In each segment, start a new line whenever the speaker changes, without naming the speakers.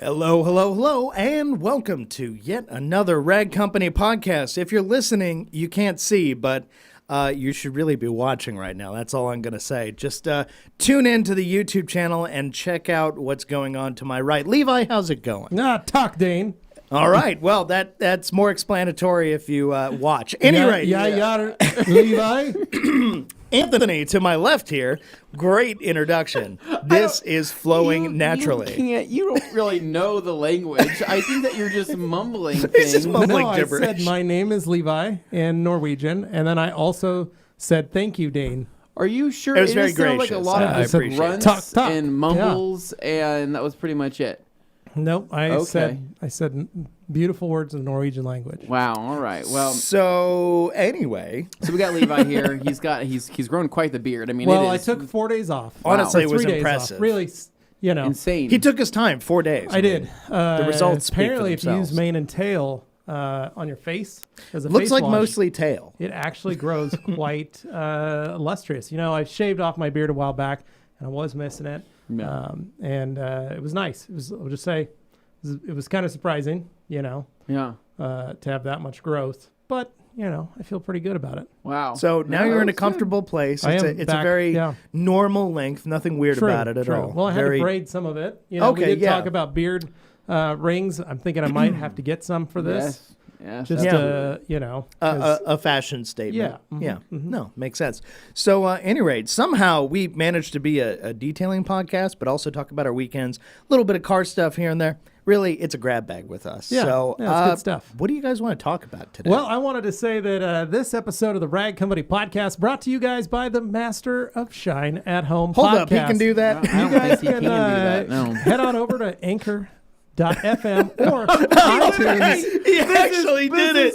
Hello, hello, hello, and welcome to yet another Rag Company podcast. If you're listening, you can't see, but you should really be watching right now. That's all I'm going to say. Just tune in to the YouTube channel and check out what's going on to my right. Levi, how's it going?
Talk, Dane.
All right. Well, that's more explanatory if you watch. Anyway,
Levi.
Anthony to my left here. Great introduction. This is flowing naturally.
You don't really know the language. I think that you're just mumbling things.
He's just mumbling
No,
gibberish.
I said my name is Levi in Norwegian, and then I also said thank you, Dane.
Are you sure?
It was very
just sounded like a
gracious.
lot
I
of
appreciate it.
grunts
Talk.
and mumbles, and that was pretty much it.
Nope, I
Okay.
said beautiful words in the Norwegian language.
Wow. All right. Well,
So anyway,
so we got Levi here. He's grown quite the beard. I mean,
Well,
it
I
is
took 4 days off.
Honestly,
Or
it was
3 days
impressive.
off. Really,
insane.
he took his time, 4 days.
I did.
The results speak for
apparently, if you use
themselves.
mane and tail on your face as a
Looks
face
like
wash,
mostly tail.
it actually grows quite lustrous. You know, I shaved off my beard a while back, and I was missing it.
Yeah.
And it was nice. I'll just say, it was kind of surprising,
Yeah.
to have that much growth. But, I feel pretty good about it.
Wow.
So now
Yeah,
you're in a
that's good.
comfortable place.
I
It's
am
a
back,
very
yeah.
normal length, nothing weird about it at all.
Well, I had
Very-
to braid some of it. We
Okay,
did
yeah.
talk about beard rings. I'm thinking I might have to get some for this.
Yes. Yes.
Just,
absolutely.
'cause-
a fashion statement.
Yeah. Mhm.
Yeah. No, makes sense. So, at any rate, somehow we managed to be a detailing podcast, but also talk about our weekends, a little bit of car stuff here and there. Really, it's a grab bag with us.
Yeah,
So,
yeah, it's good stuff.
What do you guys want to talk about today?
Well, I wanted to say that this episode of the Rag Company podcast brought to you guys by the Master of Shine at Home
hold
podcast.
up, he can do that.
I don't think he can do that. No.
Head on over to Anchor.fm or iTunes.
He actually did it.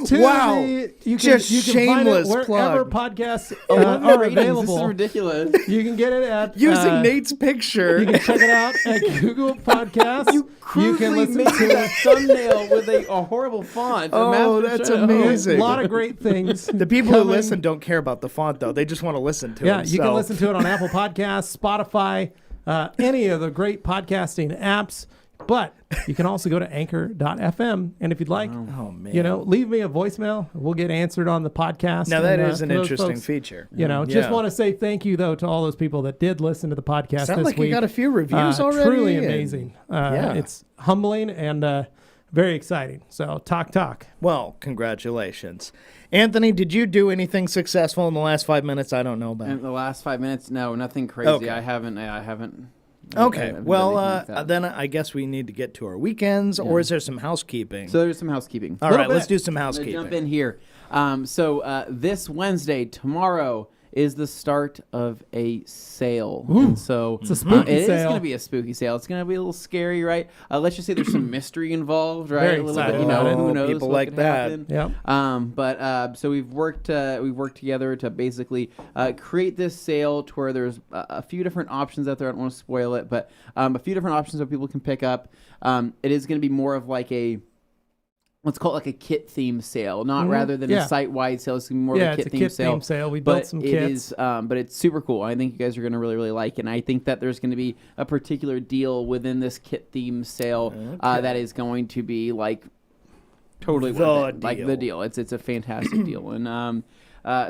To
Wow.
you
Just
can find it
shameless
wherever
plug.
podcasts
11
are
ratings. This is
available.
ridiculous.
You can get it at
Using Nate's picture.
You can check it out at Google Podcasts. You
Crudely
can listen
made
to
that thumbnail with a horrible font.
Oh, that's amazing.
a lot of great things.
The people who
coming.
listen don't care about the font, though. They just want to listen to it.
Yeah, you
so.
can listen to it on Apple Podcasts, Spotify, any of the great podcasting apps. But you can also go to Anchor.fm, and if you'd like,
Oh, man.
leave me a voicemail. We'll get answered on the podcast.
Now, that
And,
is an
for those
interesting
folks,
feature.
Just
Yeah.
want to say thank you, though, to all those people that did listen to the podcast
Sounds
this
like
week.
you got a few reviews already.
Truly
and-
amazing.
yeah.
It's humbling and very exciting. So, talk.
Well, congratulations. Anthony, did you do anything successful in the last 5 minutes I don't know about?
In the last 5 minutes, no, nothing crazy.
Okay.
I haven't.
Okay,
I haven't
well,
done anything like that.
then I guess we need to get to our weekends, or is there some housekeeping?
So there's some housekeeping.
All right,
little
let's
bit.
do some
I'm gonna
housekeeping.
jump in here. So this Wednesday, tomorrow, is the start of a sale. And so
It's a spooky
it is
sale.
going to be a spooky sale. It's going to be a little scary, right? Let's just say there's some mystery involved, right?
Very
a little
excited
bit,
about it.
who knows
People
what
like
could
that.
happen.
Yep.
But so we've worked together to basically create this sale to where there's a few different options out there. I don't want to spoil it, but a few different options that people can pick up. It is going to be more of like let's call it like a kit theme sale, not rather than
Yeah.
a site-wide sale. It's going to be more
Yeah,
of a
it's a
kit
kit
theme
theme sale. We
but
built some
it
kits.
is, but it's super cool. I think you guys are going to really, really like it. And I think that there's going to be a particular deal within this kit theme sale that is going to be like totally
The
worth it. Like
deal.
the deal. It's a fantastic deal. And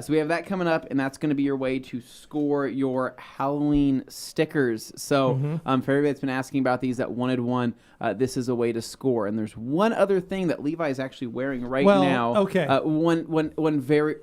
so we have that coming up, and that's going to be your way to score your Halloween stickers. So for everybody that's been asking about these that wanted one, this is a way to score. And there's one other thing that Levi is actually wearing right now.
Okay.
One very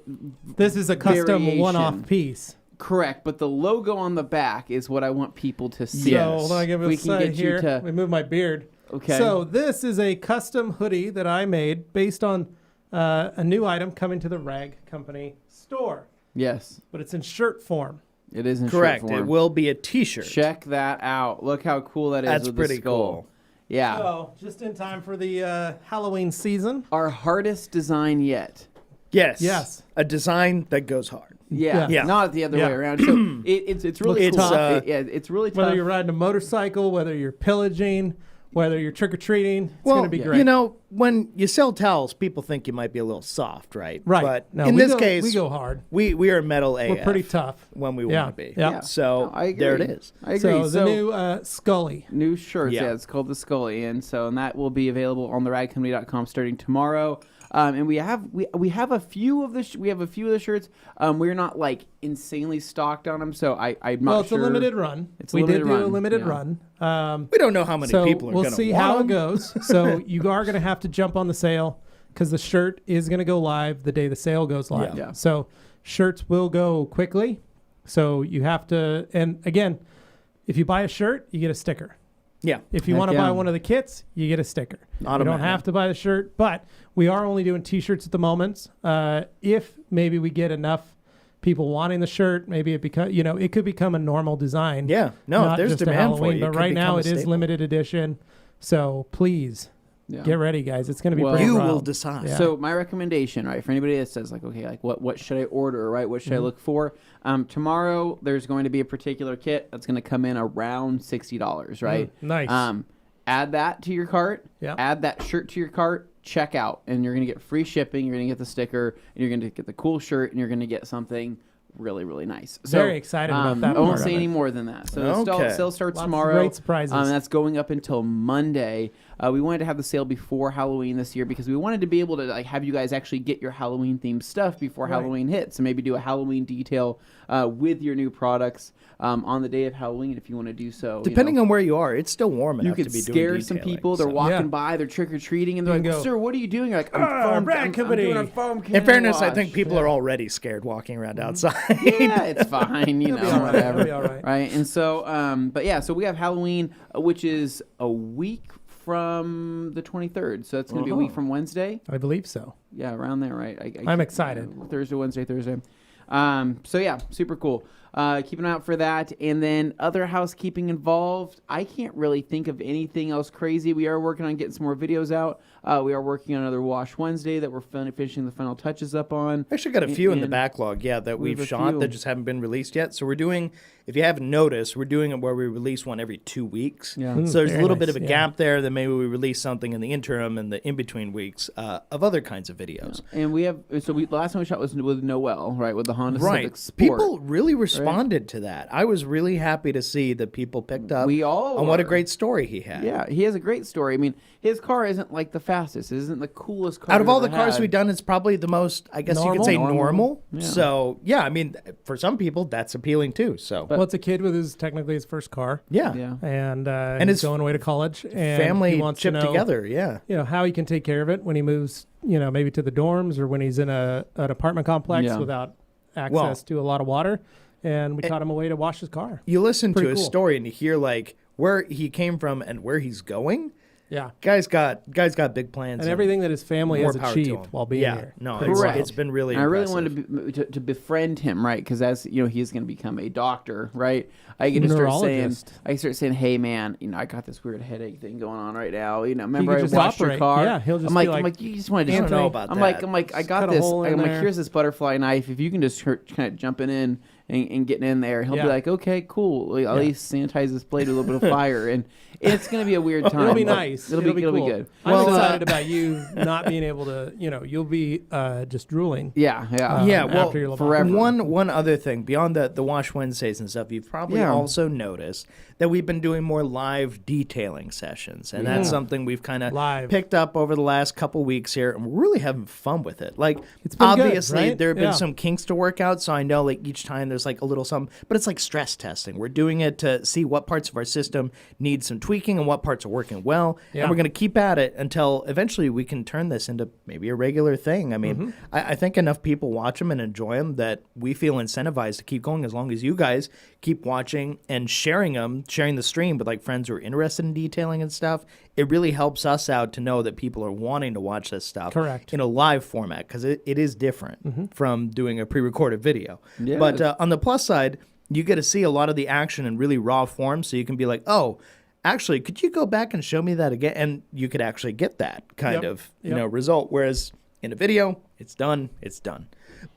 This is a custom
variation.
one-off piece.
correct, but the logo on the back is what I want people to see.
Yes.
So hold on, I give it
We
a
can
side
get you
here.
to-
Let me move my beard.
Okay.
So this is a custom hoodie that I made based on a new item coming to the Rag Company store,
Yes,
but it's in shirt form.
it is in
Correct.
shirt
It
form.
will be a T-shirt.
Check that out. Look how cool that is
That's
with
pretty
the skull.
cool.
Yeah.
So just in time for the Halloween season.
Our hardest design yet.
Yes.
Yes.
A design that goes hard.
Yeah.
Yeah.
Not the other
Yeah.
way around. So it's really
Looks
cool.
tough.
It's really tough.
Whether you're riding a motorcycle, whether you're pillaging, whether you're trick-or-treating, it's going to be great.
You know, when you sell towels, people think you might be a little soft, right?
Right.
But
No,
in
we
this
go-
case,
we go hard.
We are metal AF.
We're pretty tough.
when we
Yeah,
want to be.
yeah.
So
No, I agree.
there it is.
I agree.
So the new Skully.
new shirts,
Yeah.
yeah, it's called the Skully, and that will be available on theradcompany.com starting tomorrow. And we have a few of the shirts. We're not like insanely stocked on them, so I'm not
Well, it's
sure.
a limited run.
It's a
we
limited
did do a
run,
limited
yeah.
run.
We don't know how many
So
people are
we'll
going to
see
want
how it
them.
goes. So you are going to have to jump on the sale because the shirt is going to go live the day the sale goes live.
Yeah.
So shirts will go quickly. So you have to, and again, if you buy a shirt, you get a sticker.
Yeah.
If you
Heck
want to
yeah.
buy one of the kits, you get a sticker. You don't
Automatic.
have to buy the shirt, but we are only doing T-shirts at the moment. If maybe we get enough people wanting the shirt, maybe it it could become a normal design.
Yeah. No, if
not
there's
just a
demand for
Halloween,
it, it
but
could
right now
become a
it is
staple.
limited edition. So please
Yeah.
get ready, guys. It's going to be
Well,
pretty
You
wild.
will decide.
Yeah.
So my recommendation, right, for anybody that says like, okay, like what should I order, right? What should I look for? Tomorrow there's going to be a particular kit that's going to come in around $60, right?
Nice.
Add that to your cart.
Yeah.
Add that shirt to your cart. Check out, and you're going to get free shipping. You're going to get the sticker, and you're going to get the cool shirt, and you're going to get something really, really nice. So,
Very excited about that
I won't
part
say
of
any
it.
more than that. So
Okay.
the sale starts
Lots of
tomorrow.
great surprises.
That's going up until Monday. We wanted to have the sale before Halloween this year because we wanted to be able to like have you guys actually get your Halloween themed stuff before Halloween hits, and maybe do a Halloween detail with your new products on the day of Halloween if you want to do so.
Depending on where you are, it's still warm
you
enough
could
to be
scare
doing
some
detailing,
people. They're
so.
walking
Yeah.
by, they're trick or treating, and they're
You
like,
can go,
"Sir, what are you doing?" You're like, I'm
Brad Company."
doing a foam cannon
In fairness, I
wash."
think people are already scared walking around outside.
Yeah, it's fine, you know,
be all right.
whatever.
It'll be all right.
Right? And so, but yeah, so we have Halloween, which is a week from the 23rd. So it's going to be a week from Wednesday.
I believe so.
Yeah, around there, right?
I'm excited.
Thursday, Wednesday. So yeah, super cool. Keep an eye out for that. And then other housekeeping involved. I can't really think of anything else crazy. We are working on getting some more videos out. We are working on another Wash Wednesday that we're finishing the final touches up on.
Actually got a few in the
And-
backlog, that
we have
we've
a
shot
few.
that just haven't been released yet. So we're doing, if you haven't noticed, we're doing it where we release one every 2 weeks.
Yeah.
So there's a
very
little bit
nice,
of a
yeah.
gap there. Then maybe we release something in the interim and the in-between weeks of other kinds of videos.
And we have, the last time we shot was with Noel, right? With the Honda
Right.
Civic Sport.
People really responded to that. I was really happy to see that people picked up
We all
on what a
were.
great story he had.
Yeah, he has a great story. I mean, his car isn't like the fastest. It isn't the coolest car.
Out of
we've
all the
ever
cars
had.
we've done, it's probably the most, I guess you
Normal?
could say,
Normal.
normal.
Yeah.
So, yeah, I mean, for some people, that's appealing too. So,
Well, it's a kid with technically his first car,
yeah.
Yeah.
and
his
he's going away to college, and
Family
he wants to
chipped
know,
together, yeah.
how he can take care of it when he moves, maybe to the dorms or when he's in an apartment complex
Yeah.
without access
Well-
to a lot of water. And we taught him a way to wash his car.
You listen to
Pretty
his
cool.
story and you hear like where he came from and where he's going.
Yeah.
Guy's got big plans
And everything that his family
more
has
power to
achieved
him.
while being
Yeah,
here.
no,
Pretty
it's,
wild.
it's been really
And I really
impressive.
wanted to befriend him, right? Because as you know, he's going to become a doctor, right? I can just start saying,
Neurologist.
hey man, I got this weird headache thing going on right now. Remember
could
I
just
washed your
operate.
car?
Yeah, he'll just
I'm
be
like,
like,
you just wanted to.
I don't know about
I'm
that.
like, I got
cut a
this.
hole in
I'm like,
there.
here's this butterfly knife. If you can just kind of jumping in and getting in there, he'll
Yeah.
be like, okay, cool. Like, at
Yeah.
least sanitize this blade with a little bit of fire, and it's going to be a weird time.
It'll be
but
nice.
It'll be
cool.
good.
I'm
Well,
excited about you not being able to, you'll be just drooling.
Yeah.
Yeah, well,
after your
forever.
One other thing beyond the Wash Wednesdays and stuff, you've probably
Yeah.
also noticed that we've been doing more live detailing sessions, and that's something we've kind of
Live.
picked up over the last couple weeks here, and we're really having fun with it. Like,
It's been good,
obviously
right?
there have been
Yeah.
some kinks to work out, so I know like each time there's like a little something, but it's like stress testing. We're doing it to see what parts of our system need some tweaking and what parts are working well,
Yeah.
and we're going to keep at it until eventually we can turn this into maybe a regular thing. I mean, I think enough people watch them and enjoy them that we feel incentivized to keep going as long as you guys keep watching and sharing them, sharing the stream with like friends who are interested in detailing and stuff. It really helps us out to know that people are wanting to watch this stuff
Correct.
in a live format because it is different from doing a pre-recorded video.
Yeah.
But on the plus side, you get to see a lot of the action in really raw form, so you can be like, oh, actually, could you go back and show me that again? And you could actually get that kind
Yep.
of
Yep.
result. Whereas in a video, it's done.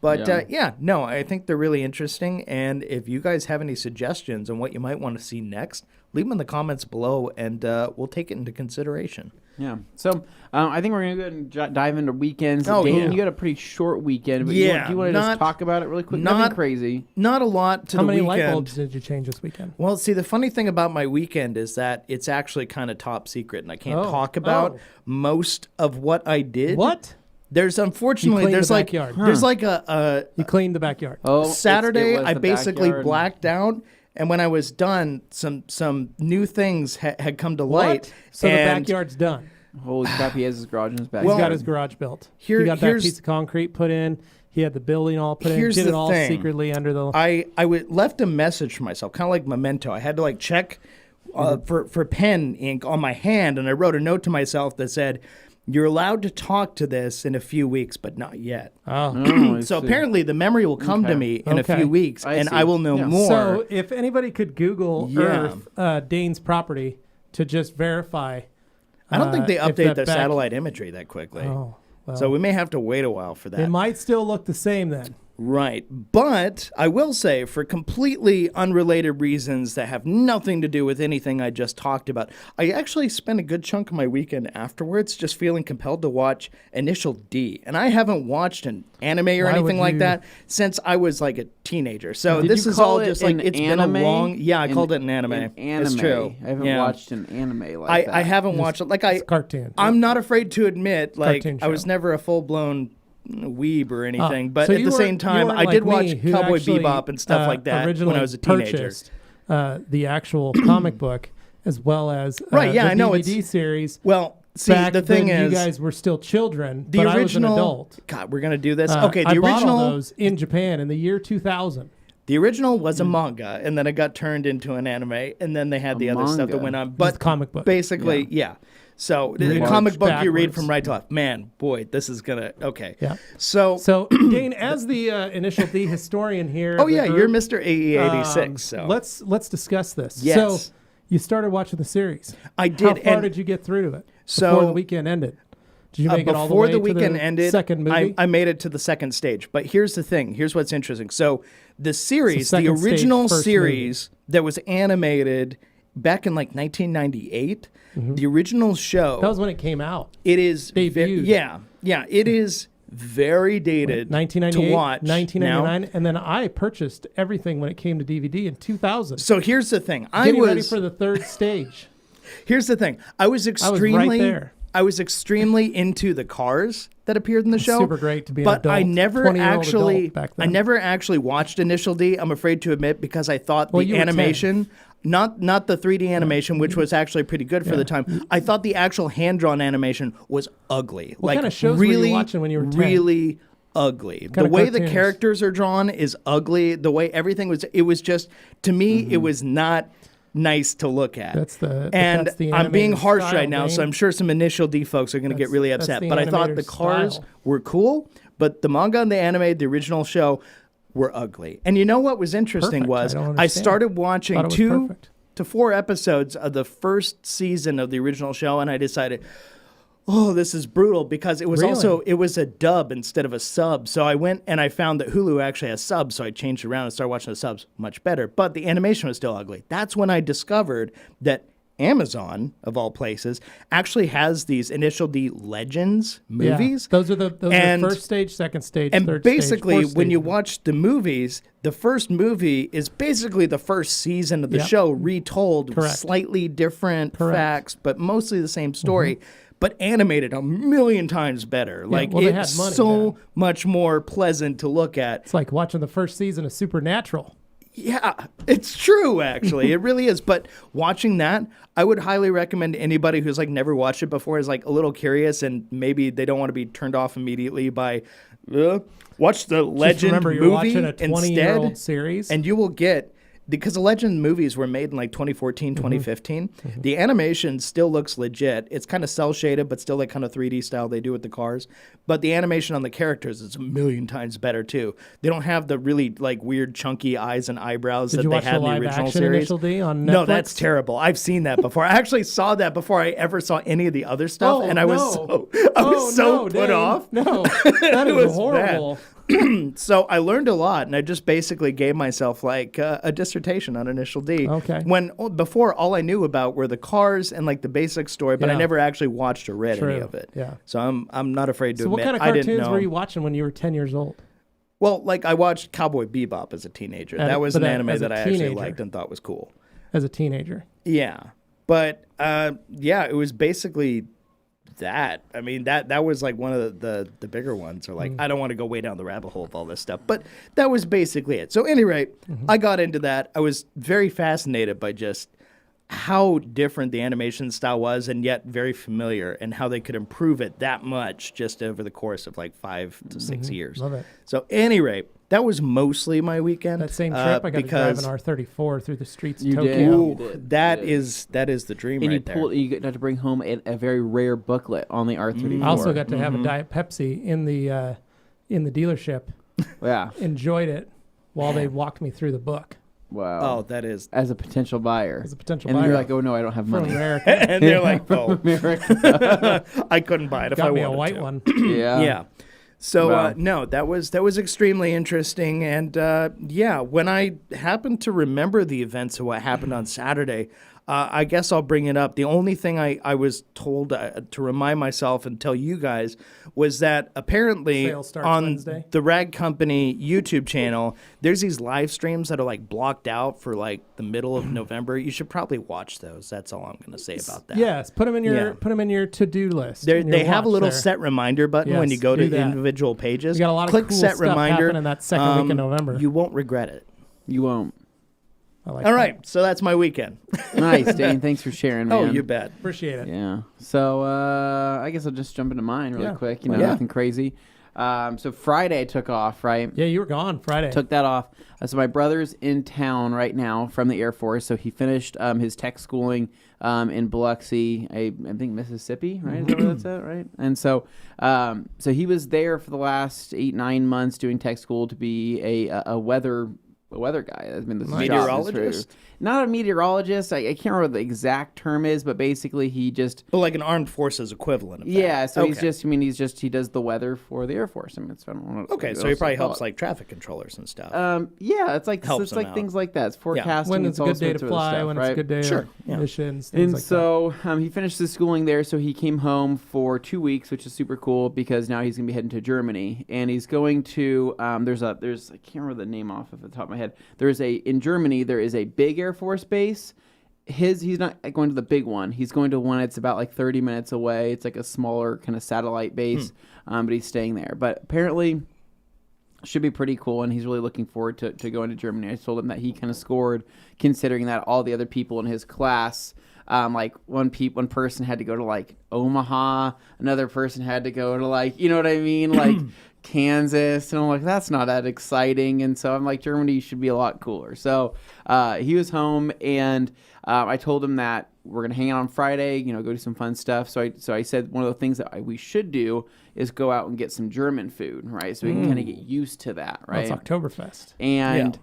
But
Yeah.
I think they're really interesting. And if you guys have any suggestions on what you might want to see next, leave them in the comments below, and we'll take it into consideration.
Yeah. So I think we're going to go ahead and dive into weekends.
Oh,
Dane,
yeah.
you got a pretty short weekend. But
Yeah,
do you want to just talk about it really quick? Nothing crazy.
Not a lot to
How
the
many
weekend.
light bulbs did you change this weekend?
Well, see, the funny thing about my weekend is that it's actually kind of top secret, and I can't talk about most of what I did.
What?
There's unfortunately
cleaned
there's
the
like
backyard.
there's like a
You cleaned the backyard.
Saturday
it was
I
the
basically
backyard.
blacked out, and when I was done, some new things had come to light.
What? So the
and
backyard's done.
Holy crap, he has his garage in his backyard.
Well,
He's got his garage built.
Here-
he got that
here's-
piece of concrete put in. He had the building all put in.
Here's
Did it
the
all
thing.
secretly under the.
I left a message for myself, kind of like Memento. I had to like check for pen ink on my hand, and I wrote a note to myself that said, "You're allowed to talk to this in a few weeks, but not yet."
Oh.
Oh, I
So
see.
apparently the memory will come to
Okay.
me in
Okay.
a few weeks,
I
and
see.
I will know
Yeah.
more.
So if anybody could Google
Yeah.
Earth, Dane's property to just verify.
I don't think they
if
update
that
the
back-
satellite imagery that quickly.
Oh, well.
So we may have to wait a while for that.
It might still look the same then.
Right. But I will say, for completely unrelated reasons that have nothing to do with anything I just talked about, I actually spent a good chunk of my weekend afterwards just feeling compelled to watch Initial D. And I haven't watched an anime or
Why
anything
would
like
you-
that since I was like a teenager. So
Did
this
you
is
call
all
it
just like,
an
it's
anime?
been a long... Yeah, I
An-
called it an anime.
An
It's
anime.
true.
I haven't
Yeah.
watched an anime like that.
I haven't watched it. Like
It's a cartoon.
I'm not afraid to admit, like,
Cartoon
I was
show.
never a full-blown weeb or anything, but
So
at
you
the
weren't-
same
you
time,
weren't
I
like
did watch
me, who
Cowboy
actually,
Bebop and stuff like that when
originally
I was a teenager.
purchased, the actual comic book as well as
Right, yeah,
the
I know,
DVD series.
Well, see,
Back
the thing
when
is,
you guys were still children,
the
but I was an
original.
adult.
God, we're gonna do this.
Uh,
Okay, the
I bought
original.
all those in Japan in the year 2000.
The original was a manga, and then it got turned into an anime, and then they had the other stuff that
manga.
went on.
It's a
But
comic book.
basically, yeah. So the
Large
comic book you read
backwards.
from right to left. Man, boy, this is gonna okay.
Yeah.
So,
So, Dane, as the Initial D historian here.
oh
of the
yeah,
group,
you're Mr. AE86. So
let's discuss this.
Yes.
So, you started watching the series.
I did.
How far
and
did you get through to it
So-
before the weekend ended? Did you make it all the
before
way
the
to
weekend
the
ended,
second movie?
I made it to the second stage. But here's the thing. Here's what's interesting. So the series, the
second stage,
original
first
series that was animated back in like 1998, the original show,
that was when it came out.
it is
debuted.
yeah, it is very dated
1998,
to watch
1999,
now.
and then I purchased everything when it came to DVD in 2000.
So here's the thing.
Getting ready for the third stage.
Here's the thing. I was
right
extremely
there.
I was extremely into the cars that appeared in the show.
super great to be an
but
adult,
I never
20-year-old
actually
adult back then.
I never actually watched Initial D, I'm afraid to admit, because I thought
Well,
the
you were 10.
animation not the 3D animation, which was actually pretty good for the time. I thought the actual hand-drawn animation was ugly.
What
like
kind of shows were you
really,
watching when you were 10?
really ugly. The
kind of
way the
cartoons?
characters are drawn is ugly. The way everything was, it was just, to me, it was not nice to look at.
That's the-
and
that's the
I'm being
animated
harsh
style,
right now, so
Dane.
I'm sure some Initial D folks are going to get really
That's
upset.
the
But I thought the
animator's
cars
style.
were cool, but the manga and the anime, the original show, were ugly. And you know what was interesting
Perfect.
was
I don't
I
understand.
started watching
Thought it was
2
perfect.
to 4 episodes of the first season of the original show, and I decided, oh, this is brutal, because it was
Really?
also, it was a dub instead of a sub. So I went and I found that Hulu actually has subs, so I changed it around and started watching the subs. Much better. But the animation was still ugly. That's when I discovered that Amazon, of all places, actually has these Initial D Legends movies.
Yeah, those are
And-
first stage, second stage,
And
third
basically,
stage, fourth
when
stage.
you watch the movies, the first movie is basically the first season of the
Yep.
show retold with
Correct.
slightly different
Correct.
facts, but mostly the same story, but animated a million times better. Like,
well, they
it's
had money
so
then.
much more pleasant to look at.
It's like watching the first season of Supernatural.
Yeah, it's true, actually. It really is. But watching that, I would highly recommend to anybody who's like never watched it before, is like a little curious, and maybe they don't want to be turned off immediately by watch the
Just
Legend
remember, you're
movie
watching a 20-year-old
instead,
series.
and you will get, because the Legend movies were made in like 2014, 2015. The animation still looks legit. It's kind of cell shaded, but still like kind of 3D style they do with the cars. But the animation on the characters is a million times better too. They don't have the really like weird chunky eyes and eyebrows
Did
that
you
they
watch
had
the
in the
live
original
action
series.
Initial D on
No,
Netflix?
that's terrible. I've seen that before. I actually saw that before I ever saw any of the other stuff,
Oh,
and I was
no.
so
No,
put
Dane.
off.
No, that
It
is
was
horrible.
So I learned a lot, and I just basically gave myself like a dissertation on Initial D.
Okay.
When before, all I knew about were the cars and like the basic story, but I
Yeah.
never actually watched or read
True.
any of it.
Yeah.
So I'm not afraid to
So what
admit
kind of
I didn't
cartoons
know.
were you watching when you were 10 years old?
Well, like I watched Cowboy Bebop as a teenager. That was
but
an anime
as a
that I actually
teenager.
liked and thought was cool.
As a teenager.
Yeah, but yeah, it was basically that. I mean, that was like one of the bigger ones. Or like, I don't want to go way down the rabbit hole of all this stuff, but that was basically it. So, at any rate, I got into that. I was very fascinated by just how different the animation style was, and yet very familiar, and how they could improve it that much just over the course of like 5 to 6 years.
Love it.
So, at any rate, that was mostly my weekend.
That same trip, I got to drive an R34 through the streets of Tokyo.
You
Ooh,
did.
that
You did.
is the dream
And
right there.
you got to bring home a very rare booklet on the R34.
I also got to have a Diet Pepsi in the dealership.
Yeah.
Enjoyed it while they walked me through the book
Wow.
Oh, that is.
As a potential buyer.
as a potential
And
buyer.
you're like, oh no, I don't have
from
money.
America.
And they're like, oh,
America.
I couldn't buy it if I
Got me
wanted
a white
to.
one.
Yeah.
Yeah. So
Wow.
no, that was extremely interesting, and yeah, when I happened to remember the events of what happened on Saturday, I guess I'll bring it up. The only thing I was told to remind myself and tell you guys was that apparently
Sale starts
on
Wednesday.
the Rag Company YouTube channel, there's these live streams that are like blocked out for like the middle of November. You should probably watch those. That's all I'm going to say about that.
Yes, put them in your
Yeah.
to-do list.
They
in your
have a
watch
little
there.
set reminder button when
Yes,
you go to
do that.
individual pages.
We got a lot of
Click
cool
set
stuff
reminder.
happening that second week in November.
You won't regret it.
You won't.
I like
All
that.
right, so that's my weekend.
Nice, Dane. Thanks for sharing, man.
Oh, you bet.
Appreciate it.
Yeah. So I guess I'll just jump into mine really
Yeah.
quick. You know,
Yeah.
nothing crazy. So Friday I took off, right?
Yeah, you were gone Friday.
Took that off. So my brother's in town right now from the Air Force. So he finished his tech schooling in Biloxi, I think Mississippi, right? Is that where that's at, right? And so so he was there for the last 8-9 months doing tech school to be a weather guy. I mean, this is his job.
Meteorologist?
Not a meteorologist. I can't remember what the exact term is, but basically he just
But like an armed forces equivalent of that.
yeah. So
Okay.
he does the weather for the Air Force. I mean, I don't know
Okay,
what
so he
else
probably
to call
helps
it.
like traffic controllers and stuff.
Yeah, it's like
Helps
it's
them
like
out.
things like that. It's forecasting.
when it's a
all
good day to
sorts of other
fly,
stuff,
when
right?
it's a good day
Sure,
of
yeah.
missions, things
And
like
so he finished his schooling there, so he came home for 2 weeks, which is super cool because now he's gonna be heading to Germany, and he's going to there's I can't remember the name off of the top of my head. In Germany there is a big Air Force base. He's not going to the big one. He's going to one that's about like 30 minutes away. It's like a smaller kind of satellite base, but he's staying there. But apparently should be pretty cool, and he's really looking forward to going to Germany. I told him that he kind of scored, considering that all the other people in his class, like one person had to go to like Omaha, another person had to go to like, you know what I mean, like Kansas, and I'm like, that's not that exciting. And so I'm like, Germany should be a lot cooler. So he was home, and I told him that we're gonna hang out on Friday, you know, go do some fun stuff. So I said one of the things that we should do is go out and get some German food, right? So we can kind of get used to that,
Well,
right?
it's Oktoberfest.
And
Yeah.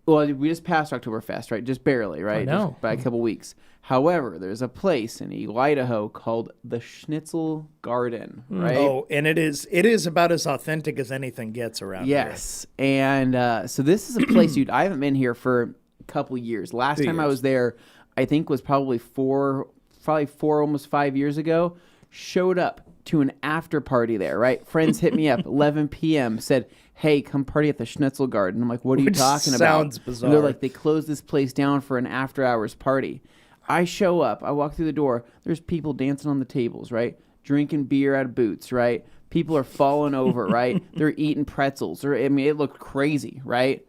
well, we just passed Oktoberfest, right? Just barely, right?
I know.
Just by a couple weeks. However, there's a place in Eagle, Idaho called the Schnitzel Garden, right?
Oh, and it is about as authentic as anything gets around
Yes. And so this is a place, dude, I haven't been here for a couple years. Last
2
time I
years.
was there, I think was probably four, almost 5 years ago. Showed up to an after party there, right? Friends hit me up 11 p.m. said, "Hey, come party at the Schnitzel Garden." I'm like, "What are you
Which
talking
sounds
about?"
bizarre.
And they're like, "They closed this place down for an after hours party." I show up. I walk through the door. There's people dancing on the tables, right? Drinking beer out of boots, right? People are falling over, right? They're eating pretzels. I mean, it looked crazy, right?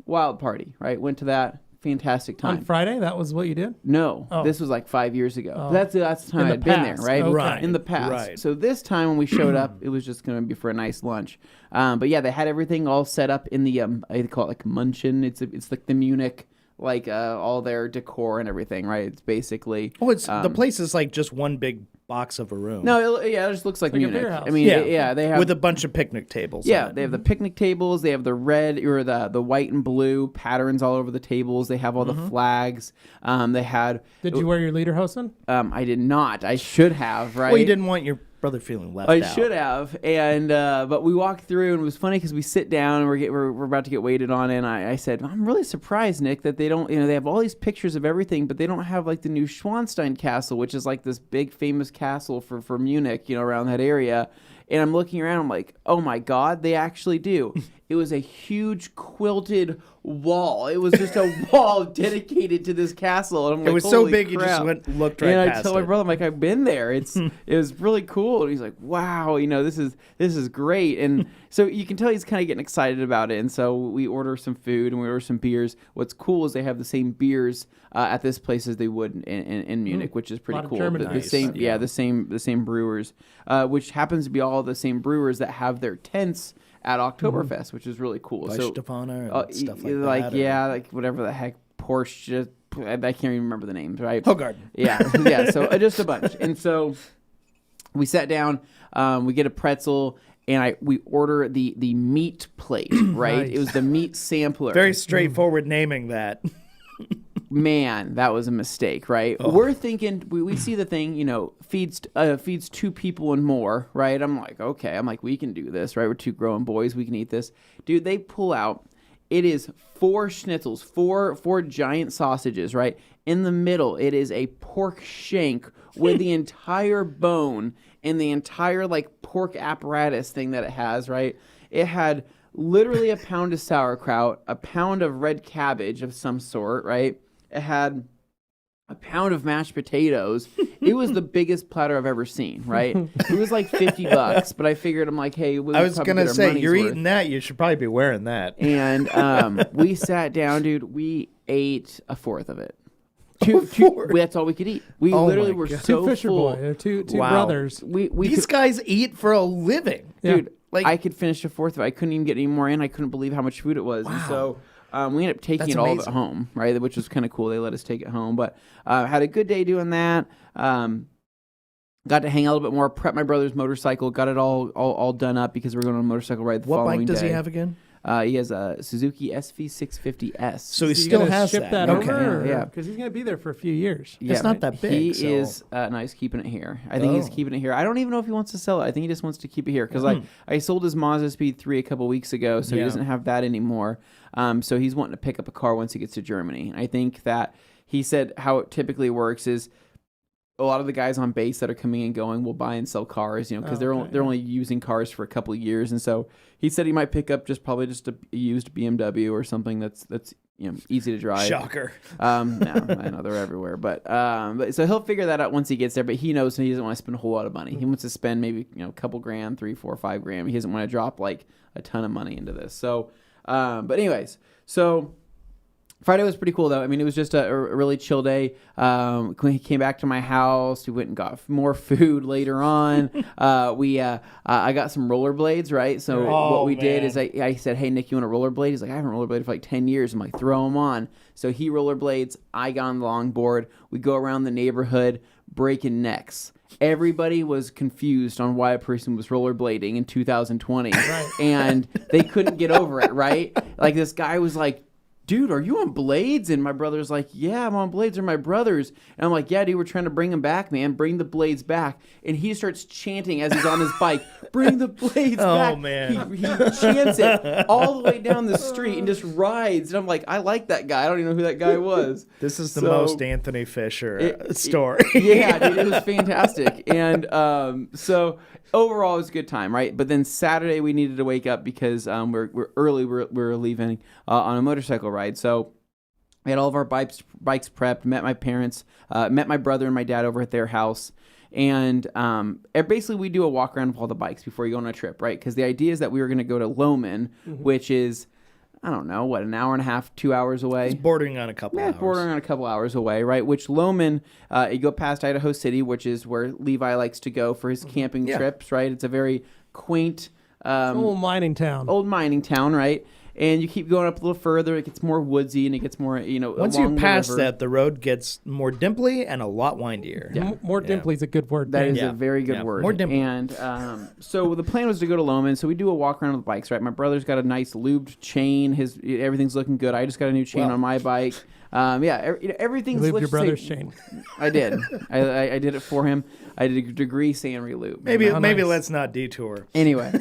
Wild party, right? Went to that. Fantastic time.
On Friday, that was what you did?
No,
Oh.
this was like 5 years ago.
Oh.
That's the time
In the
I'd been there,
past.
right?
Okay.
Right.
In the past.
Right.
So this time when we showed up, it was just going to be for a nice lunch. But yeah, they had everything all set up in the they call it like Munchen. It's like the Munich, like all their decor and everything, right? It's basically
Oh, it's the place is like just one big box of a room.
no, it just looks like
Like a
Munich.
beer house.
I mean,
Yeah.
they have
with a bunch of picnic tables.
yeah,
on it.
they have the picnic tables. They have the red or the white and blue patterns all over the tables. They have all the flags. They had.
Did you wear your lederhosen?
I did not. I should have. Right.
Well, you didn't want your Brother feeling left
I
out.
should have, and but we walked through, and it was funny because we sit down and we're about to get waited on, and I said, I'm really surprised, Nick, that they don't, they have all these pictures of everything, but they don't have like the new Schwanstein Castle, which is like this big famous castle for Munich, around that area. And I'm looking around, I'm like, oh my God, they actually do. It was a huge quilted wall. It was just a wall dedicated to this castle. And I'm like,
it was so
holy
big you
crap.
just looked right
and
past
I tell my
it.
brother, I'm like, I've been there. It was really cool. And he's like, wow, this is great. And so you can tell he's kind of getting excited about it. And so we order some food and we order some beers. What's cool is they have the same beers at this place as they would in Munich, which is pretty cool. The same, the same brewers, which happens to be all the same brewers that have their tents at Oktoberfest, which is really cool. So
Stefano and stuff like that.
Like whatever the heck, Porsche. I can't even remember the names, right?
Hogarden.
Yeah. So just a bunch. And so we sat down. We get a pretzel. And we order the meat plate, right?
Nice.
It was the meat sampler.
Very straightforward naming that.
Man, that was a mistake, right?
Oh.
We're thinking, we see the thing, feeds 2 people and more, right? I'm like, okay. I'm like, we can do this, right? We're 2 grown boys. We can eat this. Dude, they pull out, it is 4 schnitzels, four giant sausages, right? In the middle, it is a pork shank with the entire bone and the entire, like, pork apparatus thing that it has, right? It had literally a pound of sauerkraut, a pound of red cabbage of some sort, right? It had a pound of mashed potatoes. It was the biggest platter I've ever seen, right? It was like $50, but I figured, I'm like, hey,
I was going to say, you're eating that, you should probably be wearing that.
And we sat down, dude. We ate a fourth of it. That's all we could eat. We literally were so
Two Fisher
full.
Boy, two brothers.
These
guys eat for a living.
Dude,
like,
I could finish a fourth of it. I couldn't even get any more in. I couldn't believe how much food it was.
Wow.
And so we ended up taking it all of it home, right? Which was kind of cool. They let us take it home. But had a good day doing that. Got to hang out a little bit more, prep my brother's motorcycle, got it all done up because we're going on a motorcycle ride the following day.
What bike does he have again?
He has a Suzuki SV650S.
So he still has
ship that
Okay.
over?
Yeah.
Because he's going to be there for a few years.
Yeah,
it's not that big.
He is nice keeping it here. I think he's keeping it here. I don't even know if he wants to sell it. I think he just wants to keep it here because I sold his Mazda Speed 3 a couple weeks ago, so he doesn't have that anymore. So he's wanting to pick up a car once he gets to Germany. I think that he said how it typically works is a lot of the guys on base that are coming and going will buy and sell cars, because they're only using cars for a couple of years, and so he said he might pick up probably just a used BMW or something that's easy to drive.
Shocker.
No, I know they're everywhere, but so he'll figure that out once he gets there. But he knows he doesn't want to spend a whole lot of money. He wants to spend maybe a couple grand, 3, 4, 5 grand. He doesn't want to drop like a ton of money into this. So, but anyways, so. Friday was pretty cool, though. I mean, it was just a really chill day. He came back to my house. We went and got more food later on. I got some rollerblades, right? So what we did is I said, hey, Nick, you want a rollerblade? He's like, I haven't rollerbladed for like 10 years. I'm like, throw them on. So he rollerblades. I got on the longboard. We go around the neighborhood breaking necks. Everybody was confused on why a person was rollerblading in 2020. Right. And they couldn't get over it, right? Like this guy was like, dude, are you on blades? And my brother's like, yeah, I'm on blades. They're my brothers. And I'm like, yeah, dude, we're trying to bring them back, man. Bring the blades back. And he starts chanting as he's on his bike, bring the blades back.
Oh, man.
He chants it all the way down the street and just rides. And I'm like, I like that guy. I don't even know who that guy was.
This is the most Anthony Fisher story.
Yeah, dude, it was fantastic. And so overall, it was a good time, right? But then Saturday, we needed to wake up because we're early. We're leaving on a motorcycle ride. So we had all of our bikes prepped, met my parents, met my brother and my dad over at their house. And basically, we do a walk around of all the bikes before you go on a trip, right? Because the idea is that we were going to go to Lohman, which is, I don't know, what, an hour and a half, 2 hours away?
It's bordering on a couple hours.
Bordering on a couple hours away, right? Which Lohman, you go past Idaho City, which is where Levi likes to go for his camping trips, right? It's a very quaint...
old mining town.
Old mining town, right? And you keep going up a little further, it gets more woodsy and it gets more,
Once you
along the
pass
river.
that, the road gets more dimply and a lot windier.
More dimply is a good word.
That is
Yeah.
a very good
Yeah.
word.
More dimply.
And so the plan was to go to Loman. So we do a walk around with bikes, right? My brother's got a nice lubed chain. Everything's looking good. I just got a new chain on my bike. Everything's
Lube your
let's
brother's
say-
chain.
I did. I did it for him. I did a degree sand relube.
Maybe
nice.
let's not detour.
Anyway,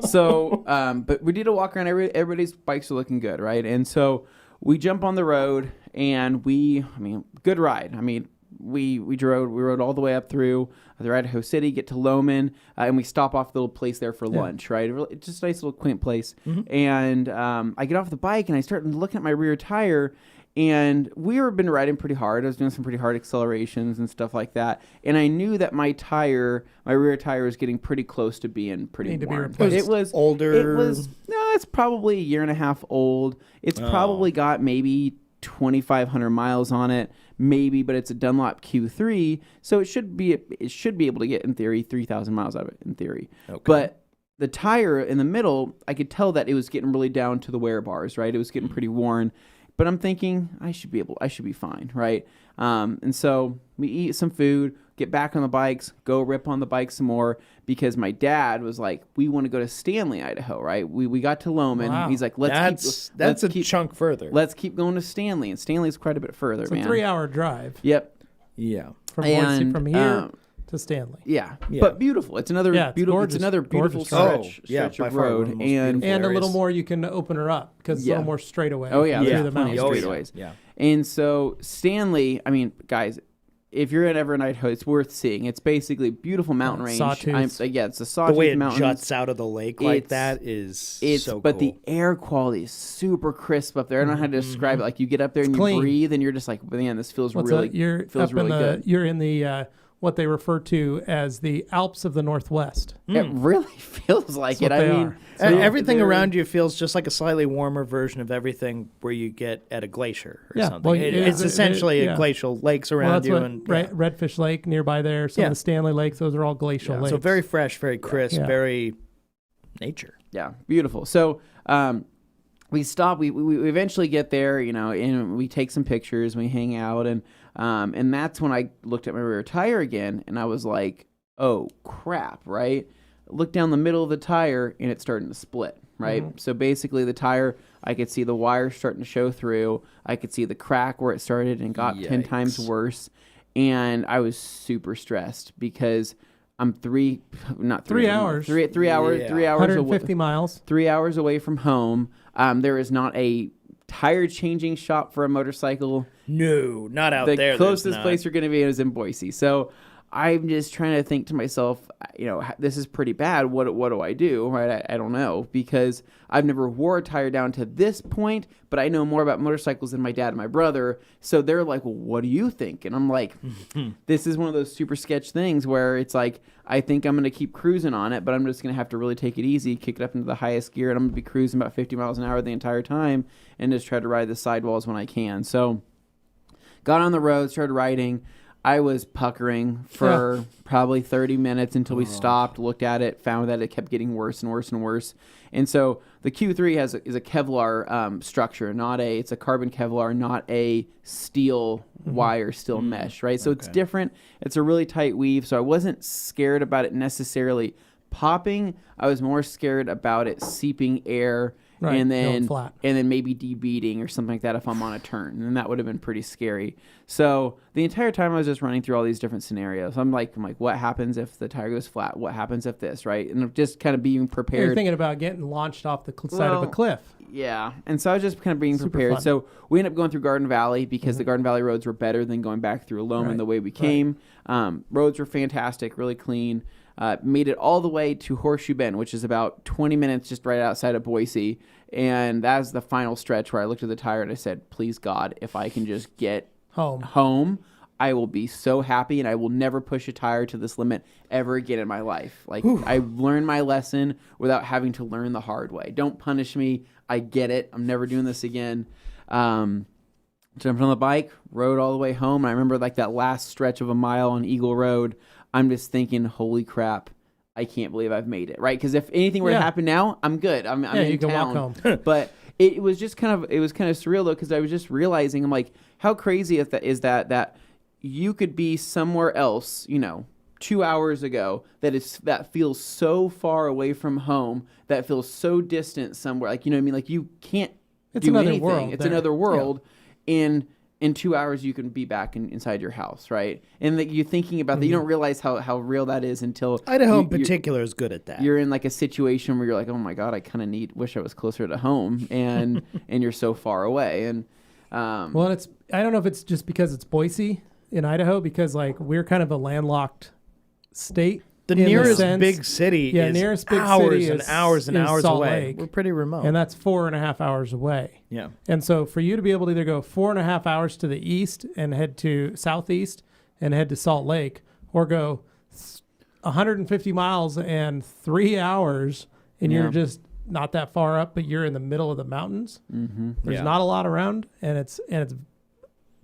so but we did a walk around. Everybody's bikes are looking good, right? And so we jump on the road, and good ride. We rode all the way up through the Idaho City, get to Loman, and we stop off the little place there for lunch, right? It's just a nice little quaint place. And I get off the bike, and I start looking at my rear tire. And been riding pretty hard. I was doing some pretty hard accelerations and stuff like that. And I knew that my rear tire was getting pretty close to being pretty
Need to be
worn.
replaced.
It was
Older.
it's probably a year and a half old. It's probably got maybe 2,500 miles on it, maybe, but it's a Dunlop Q3, so it should be able to get, in theory, 3,000 miles out of it, in theory.
Okay.
But the tire in the middle, I could tell that it was getting really down to the wear bars, right? It was getting pretty worn. But I'm thinking I should be fine, right? And so we eat some food, get back on the bikes, go rip on the bike some more, because my dad was like, we want to go to Stanley, Idaho, right? We got to Loman.
Wow.
He's like,
That's a chunk further.
Let's keep going to Stanley, and Stanley's quite a bit further,
It's
man.
a 3-hour drive
Yep.
Yeah.
from Boise,
And,
from here to Stanley.
Yeah.
Yeah.
But beautiful. It's another
Yeah, it's
beautiful.
gorgeous.
It's another beautiful
Gorgeous
stretch
by
of
far one of
road,
the most
and
beautiful
And a little
areas.
more, you can open her up because it's a
Yeah.
little more straightaway.
Oh, yeah,
through
there's
the
plenty of
mountains.
straightaways.
Yeah.
And so Stanley, guys, if you're ever in Idaho, it's worth seeing. It's basically a beautiful mountain range.
Sawtooth.
It's a
The
sawtooth
way it
mountains.
juts out of the lake like
It's-
that is so
But
cool.
the air quality is super crisp up there. I don't know how to describe it. Like, you get up there and you
clean.
breathe, and you're just like, man, this feels
You're
feels
up
really good.
You're in the what they refer to as the Alps of the Northwest.
It really feels like
That's
it.
what they are.
Everything around you feels just like a slightly warmer version of everything where you get at a glacier or
Yeah,
something.
well,
It's essentially
yeah.
glacial lakes
Well,
around
that's
you.
what
And
Redfish Lake nearby there. Some
Yeah.
of the Stanley lakes, those are all glacial lakes.
So very fresh, very crisp,
Yeah.
very nature.
Yeah, beautiful. So we stop. We eventually get there, and we take some pictures. We hang out, and that's when I looked at my rear tire again, and I was like, "Oh crap!" Right? Look down the middle of the tire, and it's starting to split. Right.
Mm-hmm.
So basically, the tire, I could see the wire starting to show through. I could see the crack where it started and got 10 times
Yikes.
worse, and I was super stressed because I'm 3
hours.
3 hours,
Yeah.
3 hours,
150 miles.
3 hours away from home. There is not a tire changing shop for a motorcycle.
No, not out
The
there.
closest place you're going to be is in Boise. So I'm just trying to think to myself, this is pretty bad. What do I do? Right? I don't know, because I've never wore a tire down to this point, but I know more about motorcycles than my dad and my brother. So they're like, well, what do you think? And I'm like, this is one of those super sketch things where it's like, I think I'm going to keep cruising on it, but I'm just going to have to really take it easy, kick it up into the highest gear, and I'm going to be cruising about 50 miles an hour the entire time and just try to ride the sidewalls when I can. So got on the road, started riding. I was puckering for probably 30 minutes until we stopped, looked at it, found that it kept getting worse and worse and worse. And so the Q3 is a Kevlar structure, it's a carbon Kevlar, not a steel wire, steel mesh, right? So it's different. It's a really tight weave. So I wasn't scared about it necessarily popping. I was more scared about it seeping air.
Right,
and
going
then
flat.
and then maybe debeading or something like that if I'm on a turn, and that would have been pretty scary. So the entire time I was just running through all these different scenarios. I'm like, what happens if the tire goes flat? What happens if this, right? And just kind of being
You're
prepared.
thinking about getting launched off the side of a cliff.
Yeah, and so I was just kind of being
Super
prepared.
fun.
So we ended up going through Garden Valley because the Garden Valley roads were better than going back through Loman
Right,
the way we came. Roads were fantastic, really clean. Made it all the way to Horseshoe Bend, which is about 20 minutes just right outside of Boise. And that's the final stretch where I looked at the tire and I said, please, God, if I can just get home, I will be so happy, and I will never push a tire to this limit ever again in my life. Like, I learned my lesson without having to learn the hard way. Don't punish me. I get it. I'm never doing this again. Jumped on the bike, rode all the way home. And I remember like that last stretch of a mile on Eagle Road. I'm just thinking, holy crap, I can't believe I've made it, right? Because if anything were to happen now, I'm good. I'm in
you can
town.
walk home.
But it was kind of surreal though, because I was just realizing, I'm like, how crazy is that you could be somewhere else, 2 hours ago, that feels so far away from home, that feels so distant somewhere, like, you know what I mean? Like, you can't do
another
anything.
world
It's
there.
another world, and in 2 hours you can be back inside your house, right? And that you're thinking about that, you don't realize how real that is until
Idaho in particular is good at that.
You're in like a situation where you're like, oh my God, I kind of wish I was closer to home, and and you're so far away. And
well, I don't know if it's just because it's Boise in Idaho, because like we're kind of a landlocked state.
The nearest big city is
nearest big
hours
city
and
is,
hours and
is
hours
Salt
away.
Lake.
We're pretty remote.
And that's 4.5 hours away.
Yeah.
And so for you to be able to either go 4.5 hours to the east and head to southeast and head to Salt Lake, or go 150 miles and 3 hours, and you're just not that far up, but you're in the middle of the mountains.
mm-hmm.
There's not a lot around, and it's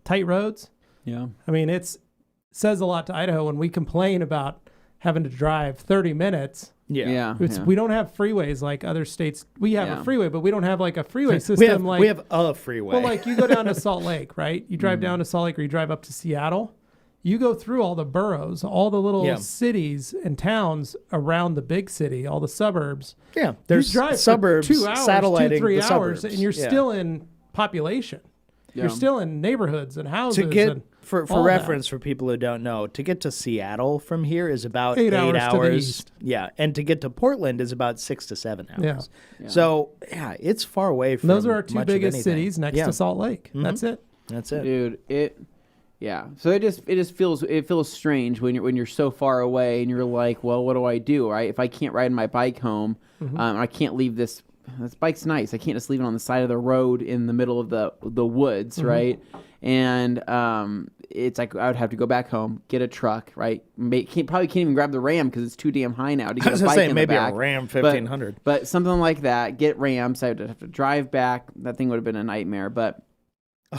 tight roads.
Yeah.
I mean, says a lot to Idaho when we complain about having to drive 30 minutes.
Yeah.
We don't have freeways like other states. We have a freeway, but we don't have like a freeway system.
We have a freeway.
Well, like you go down to Salt Lake, right? You drive down to Salt Lake, or you drive up to Seattle. You go through all the boroughs, all the little cities and towns around the big city, all the suburbs.
Yeah, there's
you drive
suburbs
for 2 hours,
satelliting
3
the
hours,
suburbs.
and you're still in population.
Yeah.
You're still in neighborhoods and houses.
To get
and
for
all
reference for people who don't know, to get to Seattle from here is about
8
8
hours
hours.
to the east.
Yeah, and to get to Portland is about 6 to 7 hours.
Yeah.
So it's far away from.
And those are our two
much of
biggest
anything.
cities next
Yeah.
to Salt Lake. That's it.
That's it.
Dude, yeah. So it just feels strange when you're so far away, and you're like, well, what do I do, right? If I can't ride my bike home, I can't leave this bike's nice. I can't just leave it on the side of the road in the middle of the woods, right? And it's like I would have to go back home, get a truck, right? Probably can't even grab the Ram because it's too damn high now to get
I was
a
gonna
bike
say
in
maybe
the back.
a Ram 1500,
but something like that. Get Rams. I would have to drive back. That thing would have been a nightmare. But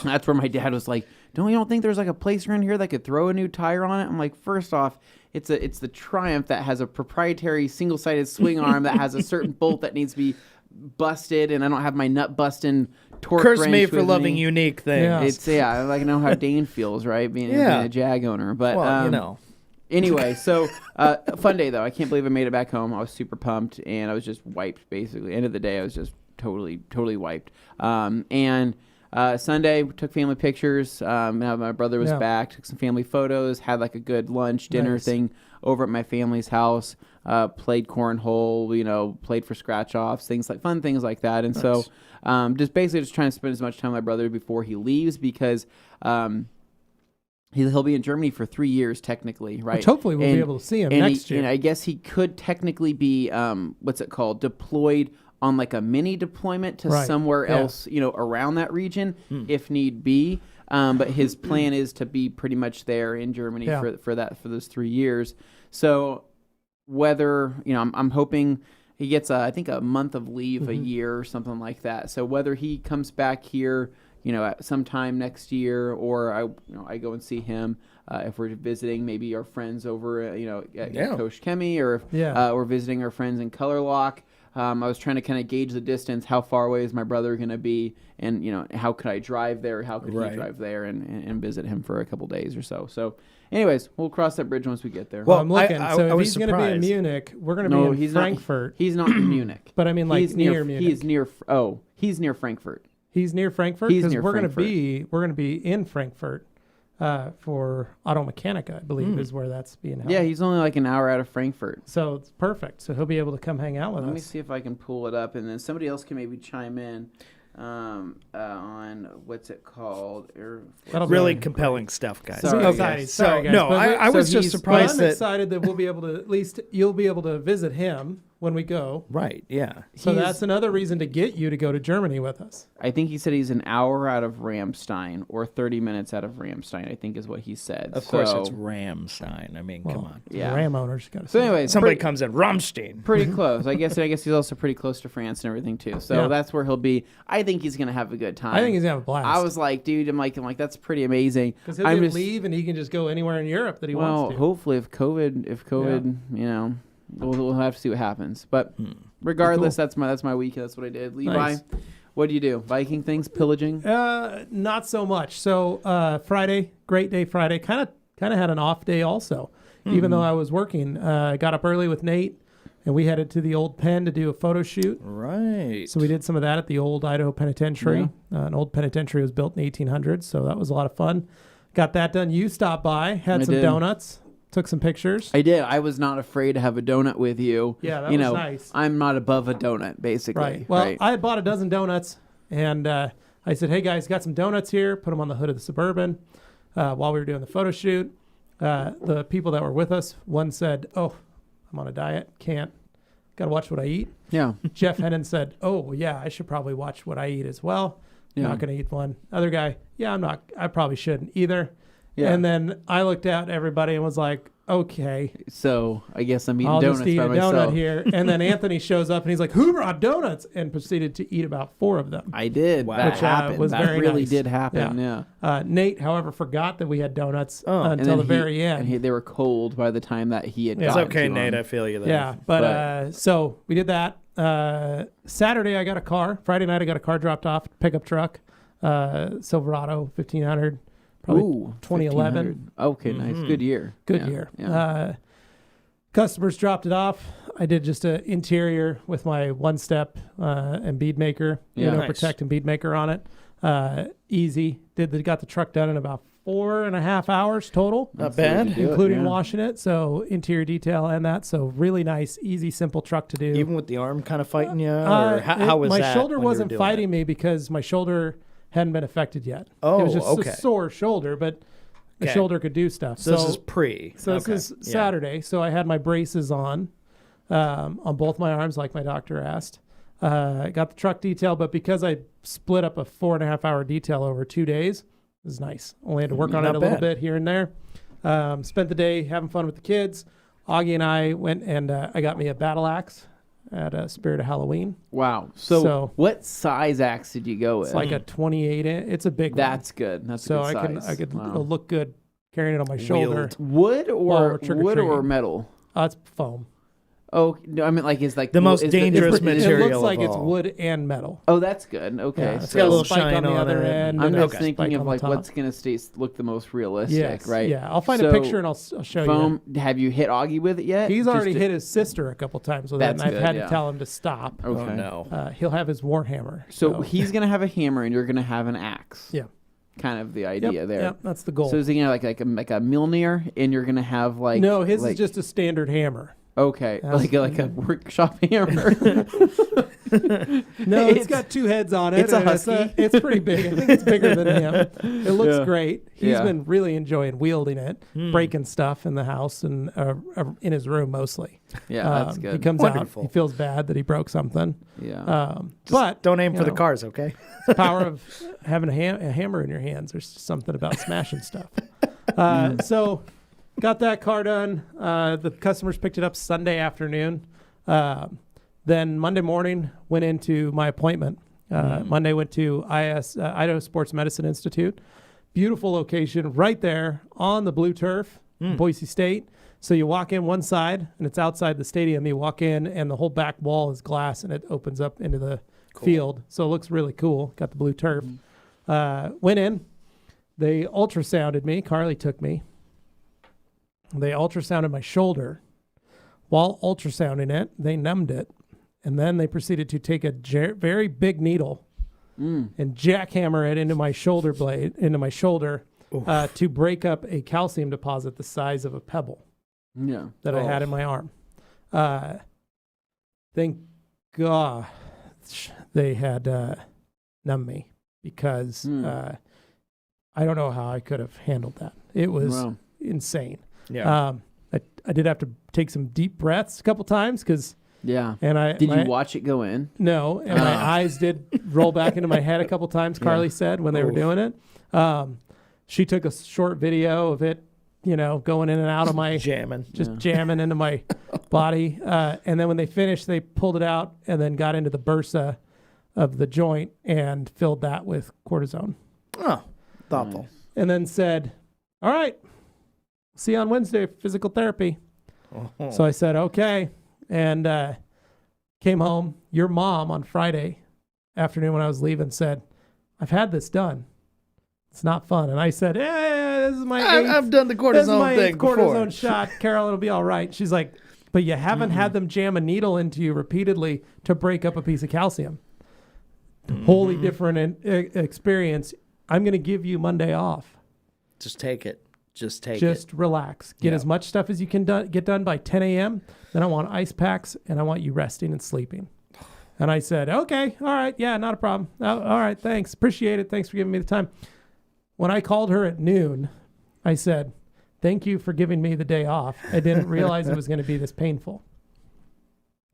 that's where my dad was like, "You don't think there's like a place around here that could throw a new tire on it?" I'm like, first off, it's the Triumph that has a proprietary single-sided swing arm that has a certain bolt that needs to be busted, and I don't have my nut busting torque
Curse
wrench
me for
with
loving
me.
unique things.
Yeah.
It's I like know how Dane feels, right? Being a Jag owner, but
Well,
Anyway, so fun day though. I can't believe I made it back home. I was super pumped, and I was just wiped. Basically, end of the day, I was just totally wiped. And Sunday, we took family pictures. My brother was back. Took some family photos. Had like a good lunch, dinner thing over at my family's house. Played cornhole. Played for scratch offs, fun things like that. And so, just basically trying to spend as much time with my brother before he leaves, because he'll be in Germany for 3 years technically, right?
Which hopefully we'll be able to see him next year.
And I guess he could technically be deployed on like a mini deployment to somewhere else, around that region if need be. But his plan is to be pretty much there in Germany for those 3 years. So whether I'm hoping he gets I think a month of leave a year or something like that. So whether he comes back here, at sometime next year, or I go and see him if we're visiting maybe our friends over at Koch Chemie, or if we're visiting our friends in Color Lock. I was trying to kind of gauge the distance. How far away is my brother going to be? And, how could I drive there? How could he drive there and visit him for a couple days or so? So, anyways, we'll cross that bridge once we get there.
Well, I'm looking.
I
if
was
he's going to be in
surprised.
Munich, we're going to be in Frankfurt.
He's not in Munich.
But I mean, like
he's
near Munich.
He's near Frankfurt.
He's near Frankfurt
He's
because
near
we're going to
Frankfurt.
be in Frankfurt for Auto Mechanica, I believe, is where that's being held.
Yeah, he's only like an hour out of Frankfurt.
So it's perfect. So he'll be able to come hang out with us.
Let me see if I can pull it up, and then somebody else can maybe chime in on what's it called?
That'll
really
be
compelling stuff, guys.
Sorry,
Okay.
guys.
Sorry, guys.
No,
But
I was just
I'm
surprised that.
excited that we'll be able to, at least you'll be able to visit him when we go.
Right, yeah.
So that's another reason to get you to go to Germany with us.
I think he said he's an hour out of Ramstein, or 30 minutes out of Ramstein, I think is what he said.
Of course, it's Ramstein. I mean, come on.
Yeah.
Ram owners got to
So anyway,
Somebody comes in, Rammstein.
pretty close. I guess he's also pretty close to France and everything too. So that's where he'll be. I think he's gonna have a good time.
I think he's gonna have a blast.
I was like, dude, I'm like, that's pretty amazing.
Because he'll leave and he can just go anywhere in Europe that he wants to.
Hopefully, if COVID, We'll have to see what happens. But regardless, that's my week. That's what I did. Levi,
Nice.
what do you do? Viking things, pillaging?
Not so much. So Friday, great day Friday. Kind of had an off day also, even though I was working. I got up early with Nate, and we headed to the old pen to do a photo shoot.
Right.
So we did some of that at the old Idaho Penitentiary. An old penitentiary was built in 1800s, so that was a lot of fun. Got that done. You stopped by, had some donuts, took some pictures.
I did. I was not afraid to have a donut with you.
Yeah, that was nice.
I'm not above a donut, basically.
Right. Well, I had bought a dozen donuts, and I said, hey, guys, got some donuts here. Put them on the hood of the Suburban while we were doing the photo shoot. The people that were with us, one said, oh, I'm on a diet. Can't. Got to watch what I eat.
Yeah.
Jeff Hennon said, oh, yeah, I should probably watch what I eat as well. Not going to eat one. Other guy, yeah, I'm not. I probably shouldn't either. Yeah. And then I looked at everybody and was like, okay.
So I guess I'm eating
I'll
donuts
just eat
by
a
myself.
donut here. And then Anthony shows up and he's like, who brought donuts? And proceeded to eat about 4 of them.
I did.
Wow.
That
Which
happened.
was
That
very
really
nice.
did happen. Yeah.
Nate, however, forgot that we had donuts
And
until
then
the very end.
And they were cold by the time that he had
Yeah.
It's
gotten
okay,
to
Nate.
them.
I feel you there.
Yeah, but so we did that. Saturday, I got a car. Friday night, I got a car dropped off, pickup truck, Silverado 1500, probably
Ooh,
2011.
1500. Okay, nice. Good year.
Good year.
Yeah.
Customers dropped it off. I did just an interior with my one-step and bead maker,
Nice.
protect and bead maker on it. Easy. Got the truck done in about 4.5 hours total.
Not
That's the way
bad.
to do it,
Including
yeah.
washing it, so interior detail and that. So really nice, easy, simple truck to do.
Even with the arm kind of fighting you? Or how was
my
that?
shoulder
when you were
wasn't
doing
fighting me because my shoulder hadn't been affected yet.
Oh,
it was just
okay.
a sore shoulder, but the
Okay.
shoulder could do stuff.
So this is pre.
So
Okay.
this is
Yeah.
Saturday. So I had my braces on both my arms, like my doctor asked. Got the truck detail, but because I split up a 4.5 hour detail over 2 days, it was nice. Only had to work on
Not
it a little
bad.
bit here and there. Spent the day having fun with the kids. Augie and I went and I got me a battle axe at Spirit of Halloween.
Wow. So what size axe did you go with?
It's like a 28 inch. It's a big one.
That's good. That's
So
a good size.
I could
Wow.
it'll look good carrying it on my shoulder.
Wood or
trick-or-treating.
metal?
It's foam.
Oh no, I mean like it's like
The most
is
dangerous
It
material
looks like
of
it's
all.
wood and metal.
Oh, that's good. Okay,
Yeah,
so
it's got a little
spike
spike on the
on
other
it.
end.
I'm
and
just
a
thinking
spike
of
on the
like
top.
what's gonna look the most realistic,
Yes,
right?
Yeah, I'll find a
So,
picture and I'll show you.
Foam. Have you hit Augie with it yet?
He's
Just
already
to-
hit his sister a couple times with it, and
That's
I've
good,
had
yeah.
to tell him to stop.
Okay.
Oh, no.
He'll have his warhammer.
So he's gonna have a hammer and you're gonna have an axe.
Yeah.
Kind of the idea there.
Yep, that's the goal.
So is he gonna like a Mjolnir and you're gonna have like
no, his
like,
is just a standard hammer.
okay
That's-
like a workshop hammer.
No, it's got 2 heads on it.
It's a
and
husky.
It's pretty big. I think it's bigger than him. It looks
Yeah.
great. He's
Yeah.
been really enjoying wielding it, breaking stuff in the house and in his room mostly.
Yeah, that's
He
good.
comes
Wonderful.
out. He feels bad that he broke something.
Yeah.
But
Don't aim
you
for the
know,
cars, okay?
the power of having a hammer in your hands. There's something about smashing stuff. So got that car done. The customers picked it up Sunday afternoon. Then Monday morning went into my appointment. Monday went to Idaho Sports Medicine Institute. Beautiful location right there on the blue turf, Boise State. So you walk in one side and it's outside the stadium. You walk in and the whole back wall is glass and it opens up into the field. So it looks really cool. Got the blue turf. Went in. They ultrasounded me. Carly took me. They ultrasounded my shoulder. While ultrasounding it, they numbed it. And then they proceeded to take a very big needle and jackhammer it into my shoulder to break up a calcium deposit the size of a pebble
Yeah.
that I had in my arm. Thank God they had numbed me because I don't know how I could have handled that. It was insane.
Yeah.
I did have to take some deep breaths a couple times because
Yeah.
and
Did you watch it go in?
No, and my eyes did roll back into my head a couple times. Carly said when they were doing it. She took a short video of it, going in and out of my
Jamming.
jamming into my body. And then when they finished, they pulled it out and then got into the bursa of the joint and filled that with cortisone.
Oh, thoughtful.
Nice.
And then said, "All right, see you on Wednesday for physical therapy." So I said, "Okay." and came home. Your mom on Friday afternoon when I was leaving said, "I've had this done. It's not fun." And I said, "This is my
I've done the cortisone thing before.
Cortisone shot, Carol. It'll be all right." She's like, "But you haven't had them jam a needle into you repeatedly to break up a piece of calcium. Wholly different experience. I'm going to give you Monday off.
Just take it. Just
Relax. Get as much stuff as you can get done by 10 a.m. Then I want ice packs, and I want you resting and sleeping." And I said, "Okay, all right, yeah, not a problem. All right, thanks. Appreciate it. Thanks for giving me the time." When I called her at noon, I said, "Thank you for giving me the day off. I didn't realize it was going to be this painful."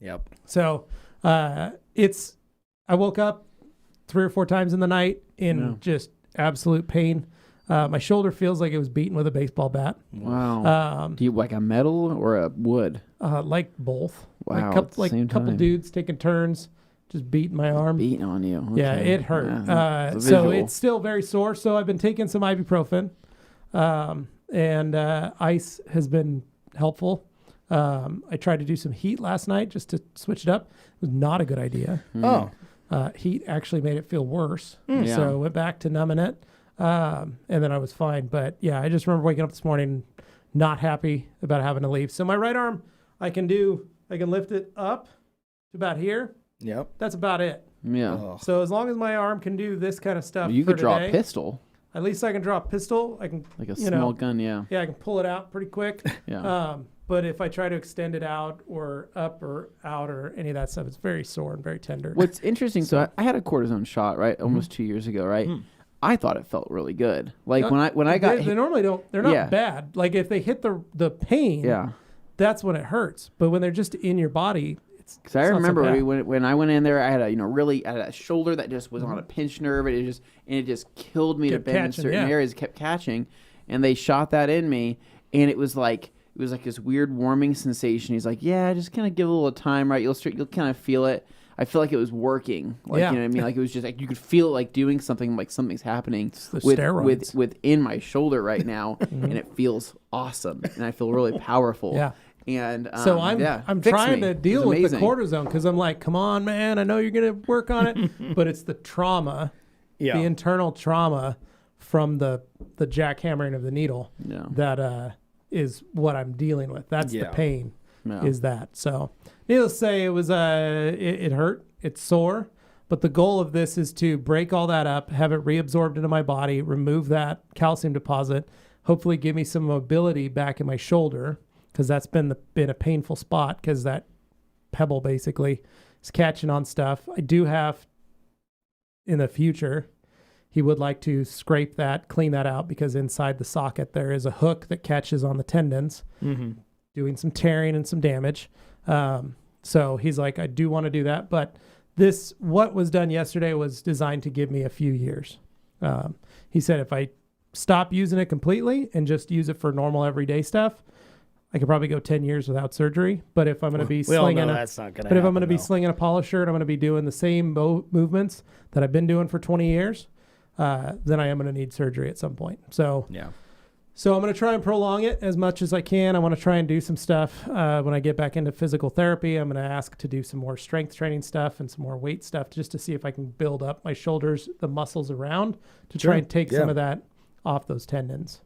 Yep.
So I woke up 3 or 4 times in the night in just absolute pain. My shoulder feels like it was beaten with a baseball bat.
Wow. Do you like a metal or a wood?
Like both.
Wow.
Couple dudes taking turns, just beating my arm.
Beating on you. Okay.
Yeah, it hurt.
Yeah,
so it's still very sore. So I've been taking some ibuprofen, and ice has been helpful. I tried to do some heat last night just to switch it up. It was not a good idea.
Oh.
Heat actually made it feel worse.
Yeah.
So I went back to numbing it, and then I was fine. But yeah, I just remember waking up this morning not happy about having to leave. So my right arm, I can lift it up to about here.
Yep.
That's about it.
Yeah.
Oh.
So as long as my arm can do this kind of stuff,
You
for
could draw
today,
a pistol.
At least I can draw a pistol. I can,
Like a small gun, yeah.
Yeah, I can pull it out pretty quick.
Yeah.
But if I try to extend it out or up or out or any of that stuff, it's very sore and very tender.
What's interesting, so I had a cortisone shot, right, almost 2 years ago, right? I thought it felt really good. Like when I got
they normally don't. They're not bad. Like if they hit the pain, that's when it hurts. But when they're just in your body, it's
because I remember
so
when I went in there, I had a shoulder that just was on a pinched nerve, and it just killed me to bend in certain areas. It kept catching, and they shot that in me, and it was like this weird warming sensation. He's like, "Yeah, just kind of give it a little time, right? You'll kind of feel it." I feel like it was working, like you know what I mean. Like it was just like you could feel it, like doing something, like something's happening within my shoulder right now, and it feels awesome, and I feel really powerful.
Yeah.
And
so I'm trying to deal with the cortisone because I'm like, come on, man, I know you're gonna work on it, but it's the trauma, the internal trauma from the jackhammering of the needle that is what I'm dealing with. That's the pain. Is that so? Needless to say, it was it hurt. It's sore, but the goal of this is to break all that up, have it reabsorbed into my body, remove that calcium deposit, hopefully give me some mobility back in my shoulder because that's been a painful spot because that pebble basically is catching on stuff. I do have in the future. He would like to scrape that, clean that out because inside the socket there is a hook that catches on the tendons. Doing some tearing and some damage. So he's like, I do want to do that. But what was done yesterday was designed to give me a few years. He said if I stop using it completely and just use it for normal everyday stuff, I could probably go 10 years without surgery. But if I'm going to be slinging be slinging a polisher and I'm going to be doing the same movements that I've been doing for 20 years, then I am going to need surgery at some point. So So I'm going to try and prolong it as much as I can. I want to try and do some stuff when I get back into physical therapy. I'm going to ask to do some more strength training stuff and some more weight stuff just to see if I can build up my shoulders, the muscles around, to try and take some of that off those tendons.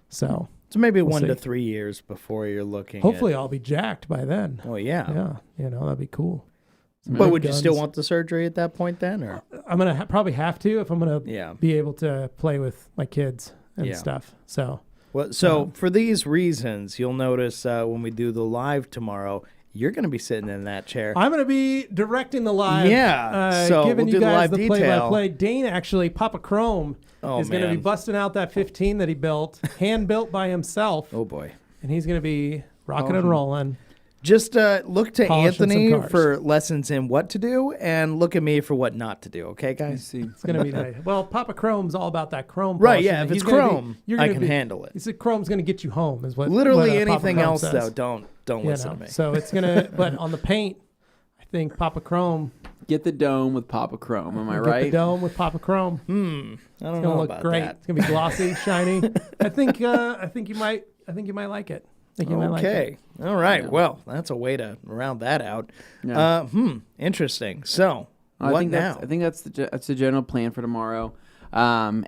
So
maybe we'll 1 to 3 years before you're looking.
Hopefully I'll be jacked by then.
Oh, yeah.
Yeah, that'd be cool.
But would you still want the surgery at that point then? Or
I'm going to probably have to if I'm going to be able to play with my kids and stuff. So...
Well, for these reasons, you'll notice when we do the live tomorrow, you're going to be sitting in that chair.
I'm going to be directing the live.
Yeah. So
giving
we'll
you
do
guys
the live
play-by-play. Dane actually, Papa Chrome, is going to be busting out that 15 that he built, hand-built by himself.
Oh, boy.
And he's going to be rocking and rolling.
Just look to Anthony for lessons in what to do and look at me for what not to do. Okay, guys?
It's going to be nice. Well, Papa Chrome's all about that chrome.
Right, yeah. If it's chrome, I can handle it.
He said chrome's going to get you home is what
literally
what,
anything else,
says.
though, don't listen to me.
So it's going to, but on the paint, I think Papa Chrome.
Get the dome with Papa Chrome, am I right?
Get the dome with Papa Chrome.
I don't know
look
about
great.
that.
It's going to be glossy, shiny. I think you might like it. think you might like it.
Okay. All right.
Yeah.
Well, that's a way to round that out.
Yeah.
Interesting. So,
I
what
think
now?
I think that's the general plan for tomorrow. We'll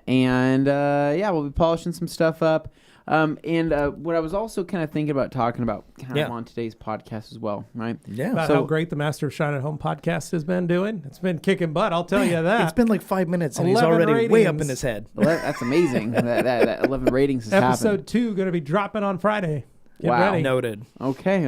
be polishing some stuff up. What I was also kind of thinking about talking about on today's podcast as well, right?
Yeah.
About how great the Master of Shine at Home podcast has been doing. It's been kicking butt, I'll tell you that.
It's been like 5 minutes and he's
11
already way up
ratings.
in his head.
That's amazing. that 11 ratings has happened.
Episode 2 going to be dropping on Friday. Get
Wow.
ready.
Noted.
Okay.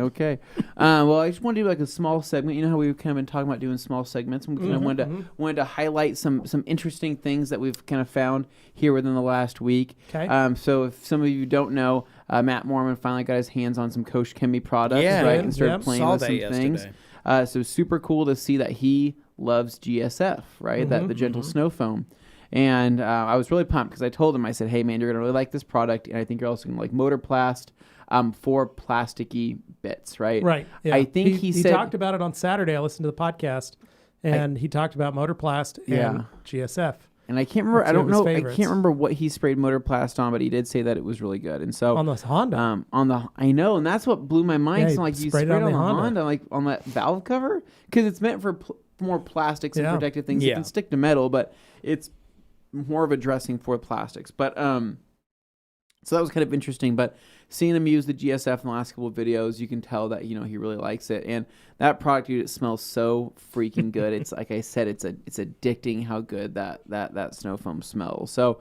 Well, I just want to do like a small segment. You know how we've kind of been talking about doing small segments, and we kind of wanted to highlight some interesting things that we've kind of found here within the last week.
Okay.
So if some of you don't know, Matt Mormon finally got his hands on some Koch Chemie products,
Yeah.
right, and started playing
Saw
with
that
some
yesterday.
things. So super cool to see that he loves GSF, right? That the gentle snow foam. And I was really pumped because I told him, I said, hey man, you're gonna really like this product, and I think you're also gonna like Motorplast. For plasticky bits, right?
Right. Yeah.
I think he said,
talked about it on Saturday. I listened to the podcast, and he talked about Motorplast and GSF.
and I can't remember.
That's
I don't
two of his
know. I
favorites.
can't remember what he sprayed Motorplast on, but he did say that it was really good. And so
On the Honda.
I know, and that's what blew my mind.
Yeah,
So
he
I'm like, you
sprayed
sprayed
it
on
on
the
the Honda.
Honda, like on that valve cover, because it's meant for more plastics and
Yeah.
protective things.
Yeah.
It can stick to metal, but it's more of a dressing for plastics. But so that was kind of interesting. But seeing him use the GSF in the last couple of videos, you can tell that he really likes it. And that product, dude, it smells so freaking good. It's like I said, it's addicting how good that snow foam smells. So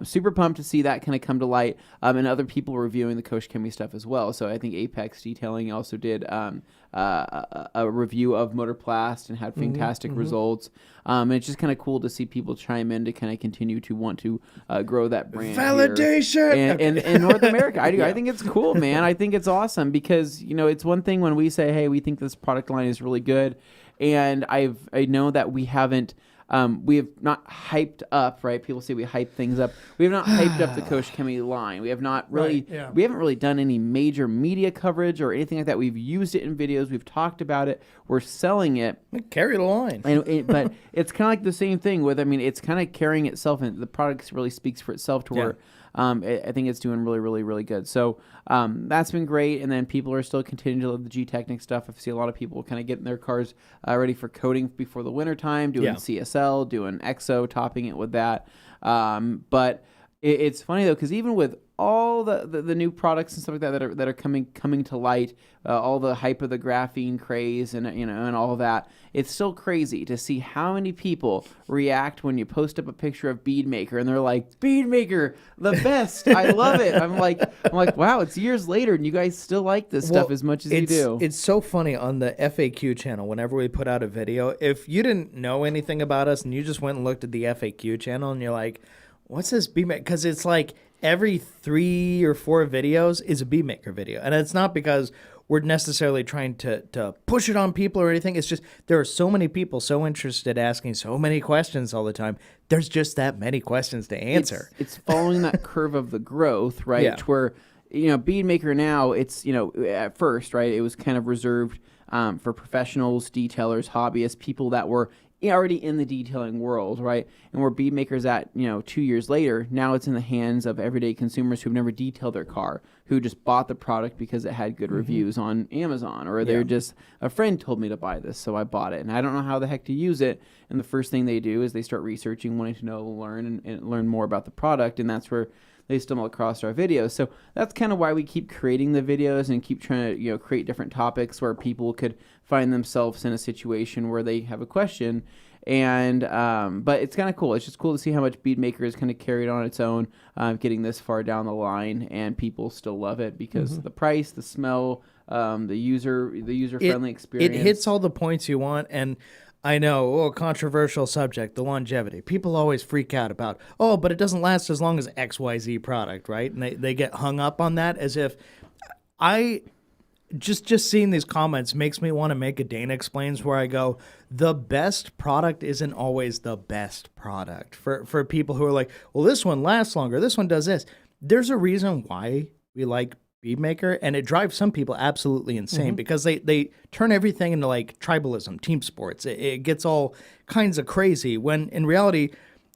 super pumped to see that kind of come to light. And other people reviewing the Koch Chemie stuff as well. So I think Apex Detailing also did a review of Motorplast and had fantastic results. And it's just kind of cool to see people chime in to kind of continue to want to grow that brand here.
Validation!
And in North America. I do. I think it's cool, man. I think it's awesome because, it's one thing when we say, hey, we think this product line is really good. And I know that we have not hyped up, right? People say we hype things up. We have not hyped up the Koch Chemie line. We have not really, we haven't really done any major media coverage or anything like that. We've used it in videos. We've talked about it. We're selling it.
Carry the line.
But it's kind of like the same thing with, it's kind of carrying itself, and the product really speaks for itself to where I think it's doing really, really, really good. So that's been great. And then people are still continuing to love the G-Technic stuff. I see a lot of people kind of getting their cars ready for coating before the winter time, doing CSL, doing EXO, topping it with that. But it's funny though, because even with all the new products and stuff like that are coming to light, all the hype of the graphene craze and and all of that, it's still crazy to see how many people react when you post up a picture of Bead Maker and they're like, Bead Maker, the best, I love it. I'm like, wow, it's years later and you guys still like this stuff as much as you do.
It's so funny on the FAQ channel. Whenever we put out a video, if you didn't know anything about us and you just went and looked at the FAQ channel and you're like, what's this Bead Maker? Because it's like every 3 or 4 videos is a Bead Maker video. And it's not because we're necessarily trying to push it on people or anything. It's just there are so many people so interested, asking so many questions all the time. There's just that many questions to answer.
It's following that curve of the growth, right?
Yeah.
To where, Bead Maker now, it's, at first, right, it was kind of reserved for professionals, detailers, hobbyists, people that were already in the detailing world, right? And where Bead Maker's at, 2 years later, now it's in the hands of everyday consumers who've never detailed their car, who just bought the product because it had good reviews on Amazon, or they're just, a friend told me to buy this, so I bought it. And I don't know how the heck to use it. And the first thing they do is they start researching, wanting to know, learn, and learn more about the product. And that's where they stumble across our videos. So that's kind of why we keep creating the videos and keep trying to, create different topics where people could find themselves in a situation where they have a question. And but it's kind of cool. It's just cool to see how much Bead Maker is kind of carried on its own, getting this far down the line, and people still love it because of the price, the smell, the user friendly experience.
It hits all the points you want. And I know, controversial subject, the longevity. People always freak out about, but it doesn't last as long as XYZ product, right? And they get hung up on that as if just seeing these comments makes me want to make a Dane Explains where I go, the best product isn't always the best product. For people who are like, well, this one lasts longer, this one does this. There's a reason why we like Bead Maker, and it drives some people absolutely insane because they turn everything into like tribalism, team sports. It gets all kinds of crazy when in reality,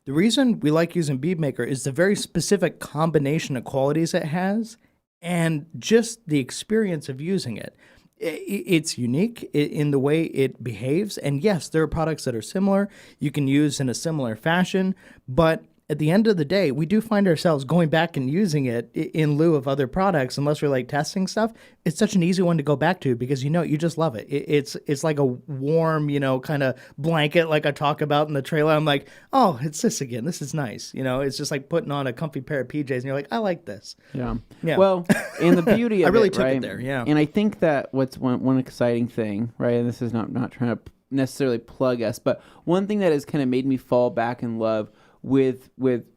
the reason we like using Bead Maker is the very specific combination of qualities it has and just the experience of using it. It's unique in the way it behaves. And yes, there are products that are similar, you can use in a similar fashion, but at the end of the day, we do find ourselves going back and using it in lieu of other products, unless we're like testing stuff. It's such an easy one to go back to because you just love it. It's like a warm, kind of blanket like I talk about in the trailer. I'm like, oh, it's this again. This is nice. It's just like putting on a comfy pair of PJs and you're like, I like this.
Yeah.
Yeah.
Well, and the beauty of
I really
it,
took
right?
it there, yeah.
And I think that what's one exciting thing, right? And this is not trying to necessarily plug us, but one thing that has kind of made me fall back in love with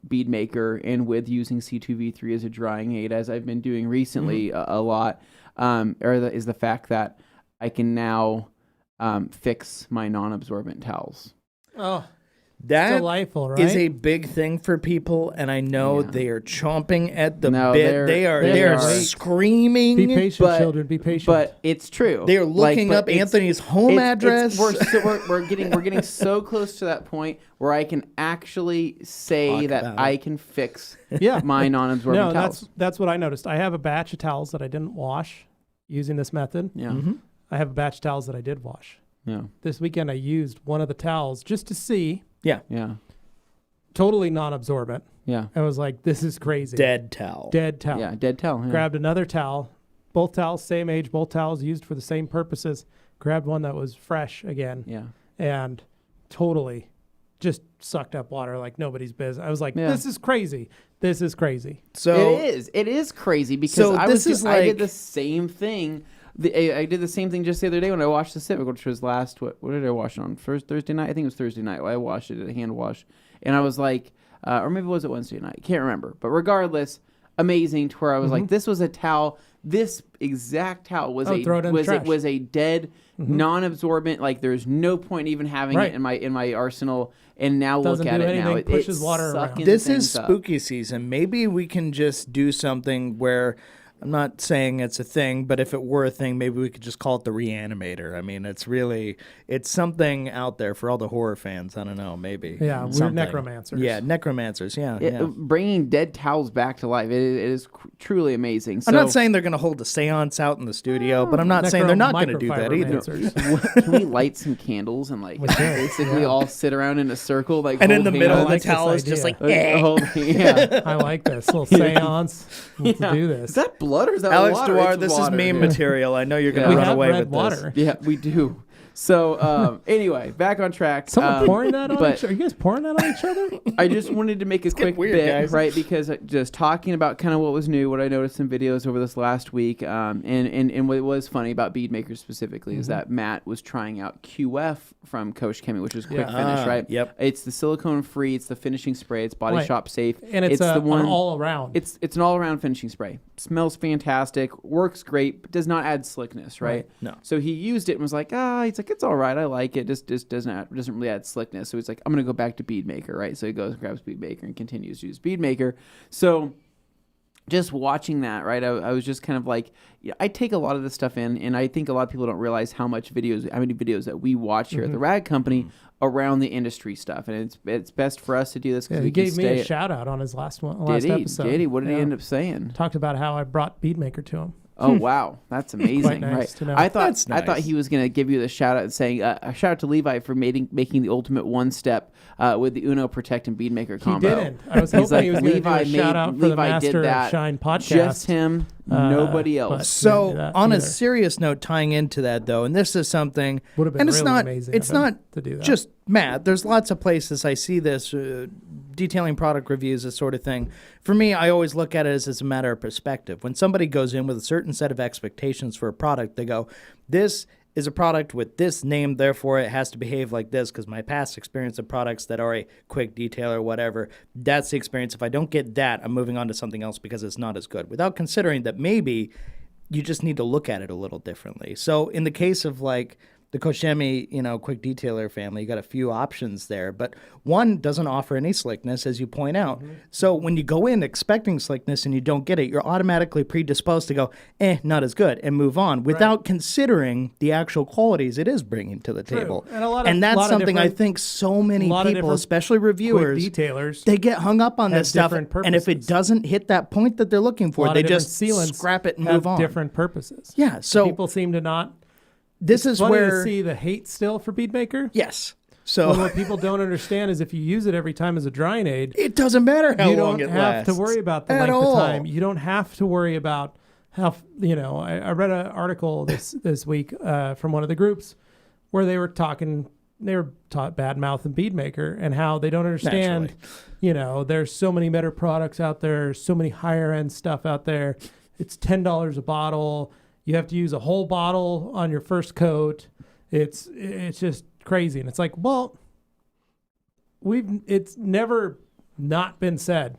Bead Maker and with using C2V3 as a drying aid, as I've been doing recently a lot, is the fact that I can now fix my non-absorbent towels.
Oh,
That
delightful, right?
is a big thing for people, and I know they are chomping at the
No,
bit. They are screaming.
Be patient, children. Be patient.
But it's true.
They are looking up Anthony's home address.
We're getting so close to that point where I can actually say that I can fix my non-absorbent towels.
That's what I noticed. I have a batch of towels that I didn't wash using this method.
Yeah.
Mm-hmm.
I have a batch of towels that I did wash.
Yeah.
This weekend I used one of the towels just to see.
Yeah.
Yeah.
Totally non-absorbent.
Yeah.
I was like, this is crazy.
Dead towel.
Dead towel.
Yeah, dead towel. Yeah.
Grabbed another towel. Both towels, same age, both towels used for the same purposes. Grabbed one that was fresh again.
Yeah.
And totally just sucked up water like nobody's business. I was like, this is crazy. This is crazy.
So
it is crazy because I did the same thing. I did the same thing just the other day when I washed the Civic, which was what did I wash it on? Thursday night? I think it was Thursday night. I washed it at a hand wash. And I was like, or maybe was it Wednesday night? I can't remember. But regardless, amazing to where I was like, this was a towel. This exact towel was a dead, non-absorbent. Like there's no point even having it in my arsenal. And now look at it now. It
pushes water around.
This is spooky season. Maybe we can just do something where, I'm not saying it's a thing, but if it were a thing, maybe we could just call it the Reanimator. I mean, it's something out there for all the horror fans. I don't know, maybe.
Yeah, we're necromancers.
Yeah, necromancers, yeah.
Bringing dead towels back to life, it is truly amazing. So,
I'm not saying they're going to hold a seance out in the studio, but I'm not saying they're not going to do that either.
Can we light some candles and basically all sit around in a circle,
and in the middle of the towel is just like,
I like this little seance. Let's do this.
Is that blood or is that
Alex
water?
Dewar, this is meme material. I know you're going to run away with
water.
this.
Yeah, we do. So anyway, back on track.
Someone pouring that on each other? Are you guys pouring that on each other?
I just wanted to make a quick bit,
guys.
right? Because just talking about kind of what was new, what I noticed in videos over this last week, and what was funny about Bead Maker specifically is that Matt was trying out QF from Koch Chemie, which is quick finish, right?
Yep.
It's the silicone free, it's the finishing spray, it's body shop safe,
and it's
the one
an all around.
It's an all around finishing spray. Smells fantastic, works great, but does not add slickness, right?
No.
So he used it and was like, he's like, it's all right, I like it. Just doesn't really add slickness. So he's like, I'm gonna go back to Bead Maker, right? So he goes and grabs Bead Maker and continues to use Bead Maker. So just watching that, right? I was just kind of like, I take a lot of this stuff in, and I think a lot of people don't realize how many videos that we watch here at the Rag Company around the industry stuff, and it's best for us to do this because
he gave me a shout out on his last episode.
Did he? What did he end up saying?
Talked about how I brought Bead Maker to him.
Oh wow, that's amazing!
Quite nice
right?
to know.
I thought he was gonna give you the shout out, saying a shout out to Levi for making the ultimate one step with the Uno Protect and Bead Maker combo.
He didn't. I was hoping he was going to do a shout out for the Master of Shine podcast.
Just him, nobody else.
So on a serious note, tying into that though, and this is something,
would have been
and it's
really
not,
amazing.
it's not
to do that.
Just Matt. There's lots of places I see this. Detailing product reviews, this sort of thing. For me, I always look at it as a matter of perspective. When somebody goes in with a certain set of expectations for a product, they go, this is a product with this name, therefore it has to behave like this because my past experience of products that are a quick detail or whatever, that's the experience. If I don't get that, I'm moving on to something else because it's not as good, without considering that maybe you just need to look at it a little differently. So in the case of like the Chemie, quick detailer family, you got a few options there, but one doesn't offer any slickness, as you point out. So when you go in expecting slickness and you don't get it, you're automatically predisposed to go, not as good, and move on without considering the actual qualities it is bringing to the table.
And
that's something I think so many people, especially reviewers,
quick detailers,
they get hung up on this stuff, and if it doesn't hit that point that they're looking for, they just scrap it and move on.
Different purposes.
Yeah, so
people seem to not.
This is where
to see the hate still for Bead Maker.
Yes. So
what people don't understand is if you use it every time as a drying aid,
it doesn't matter how long it lasts.
You don't have to worry about the length of time. You don't have to worry about how. I read an article this week from one of the groups where they were talking. They were taught bad mouth and Bead Maker and how they don't understand.
Naturally.
There's so many better products out there. So many higher end stuff out there. It's $10 a bottle. You have to use a whole bottle on your first coat. It's just crazy. And it's like, well, it's never not been said.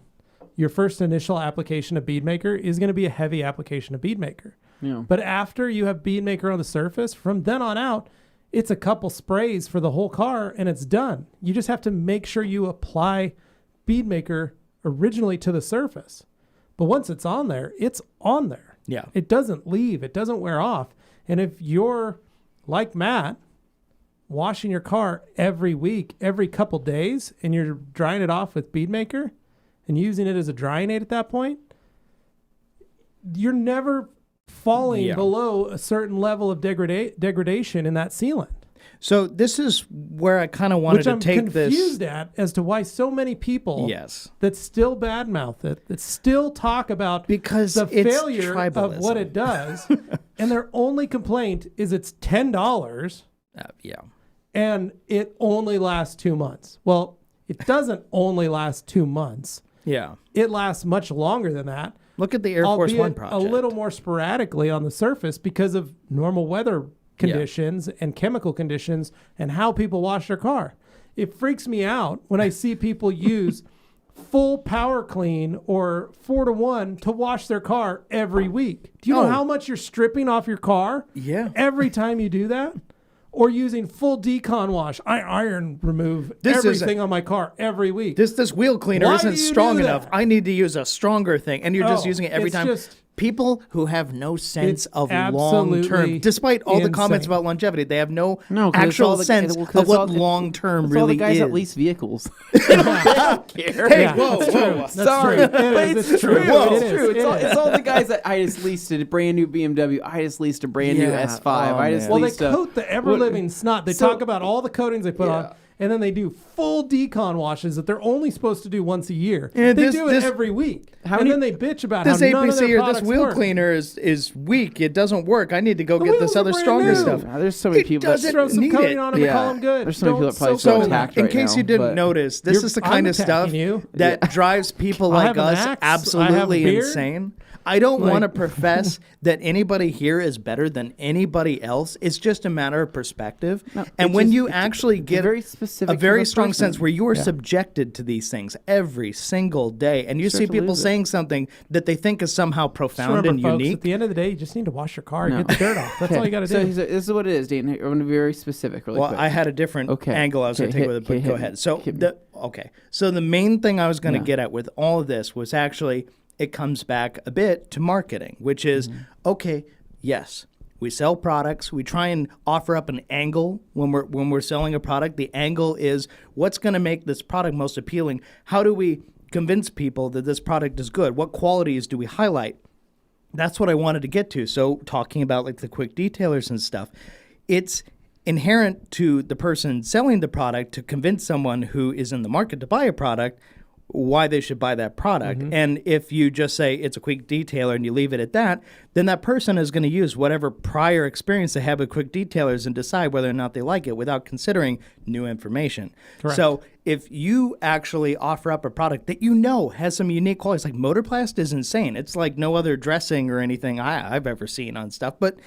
Your first initial application of Bead Maker is going to be a heavy application of Bead Maker.
Yeah.
But after you have Bead Maker on the surface, from then on out, it's a couple sprays for the whole car and it's done. You just have to make sure you apply Bead Maker originally to the surface. But once it's on there, it's on there.
Yeah.
It doesn't leave. It doesn't wear off. And if you're like Matt, washing your car every week, every couple days, and you're drying it off with Bead Maker and using it as a drying aid at that point, you're never falling below a certain level of degradation in that sealant.
So this is where I kind of wanted to take this.
Which I'm confused at as to why so many people that still badmouth it, that still talk about
because
the
it's
failure
tribalism.
of what it does, and their only complaint is it's $10. And it only lasts 2 months. Well, it doesn't only last 2 months.
Yeah.
It lasts much longer than that.
Look at the Air Force One project.
A little more sporadically on the surface because of normal weather conditions and chemical conditions and how people wash their car. It freaks me out when I see people use full power clean or 4-to-1 to wash their car every week. Do you know how much you're stripping off your car every time you do that? Or using full decon wash. I iron remove everything on my car every week.
This wheel cleaner isn't strong enough. I need to use a stronger thing. And you're just using it every time. People who have no sense of long-term, despite all the comments about longevity, they have no actual sense of what long-term really is.
All the guys that lease vehicles. They don't care.
Hey, whoa.
Sorry.
It's true.
It's all the guys that I just leased a brand new BMW. I just leased a brand new S5.
They coat the ever-living snot. They talk about all the coatings they put on. And then they do full decon washes that they're only supposed to do once a year. They do it every week. And then they bitch about how none of their products
this wheel
work.
cleaner is weak. It doesn't work. I need to go get this other stronger stuff.
There's so many people that
throw some coating on them and call them good.
There's so many people that probably feel attacked right now.
In case you didn't notice, this is the kind of stuff that drives people like us absolutely insane. I don't want to profess that anybody here is better than anybody else. It's just a matter of perspective. And when you actually get a very strong sense where you are subjected to these things every single day, and you see people saying something that they think is somehow profound and unique.
At the end of the day, you just need to wash your car and get the dirt off. That's all you got to do.
So this is what it is, Dane. I'm going to be very specific really quick.
I had a different angle I was going to take with it, but go ahead. So the main thing I was going to get at with all of this was actually it comes back a bit to marketing, which is, yes, we sell products. We try and offer up an angle when we're selling a product. The angle is what's going to make this product most appealing. How do we convince people that this product is good? What qualities do we highlight? That's what I wanted to get to. So talking about like the quick detailers and stuff, it's inherent to the person selling the product to convince someone who is in the market to buy a product why they should buy that product. And if you just say it's a quick detailer and you leave it at that, then that person is going to use whatever prior experience they have with quick detailers and decide whether or not they like it without considering new information.
Correct.
So if you actually offer up a product that you know has some unique qualities, like Motorplast is insane. It's like no other dressing or anything I've ever seen on stuff. But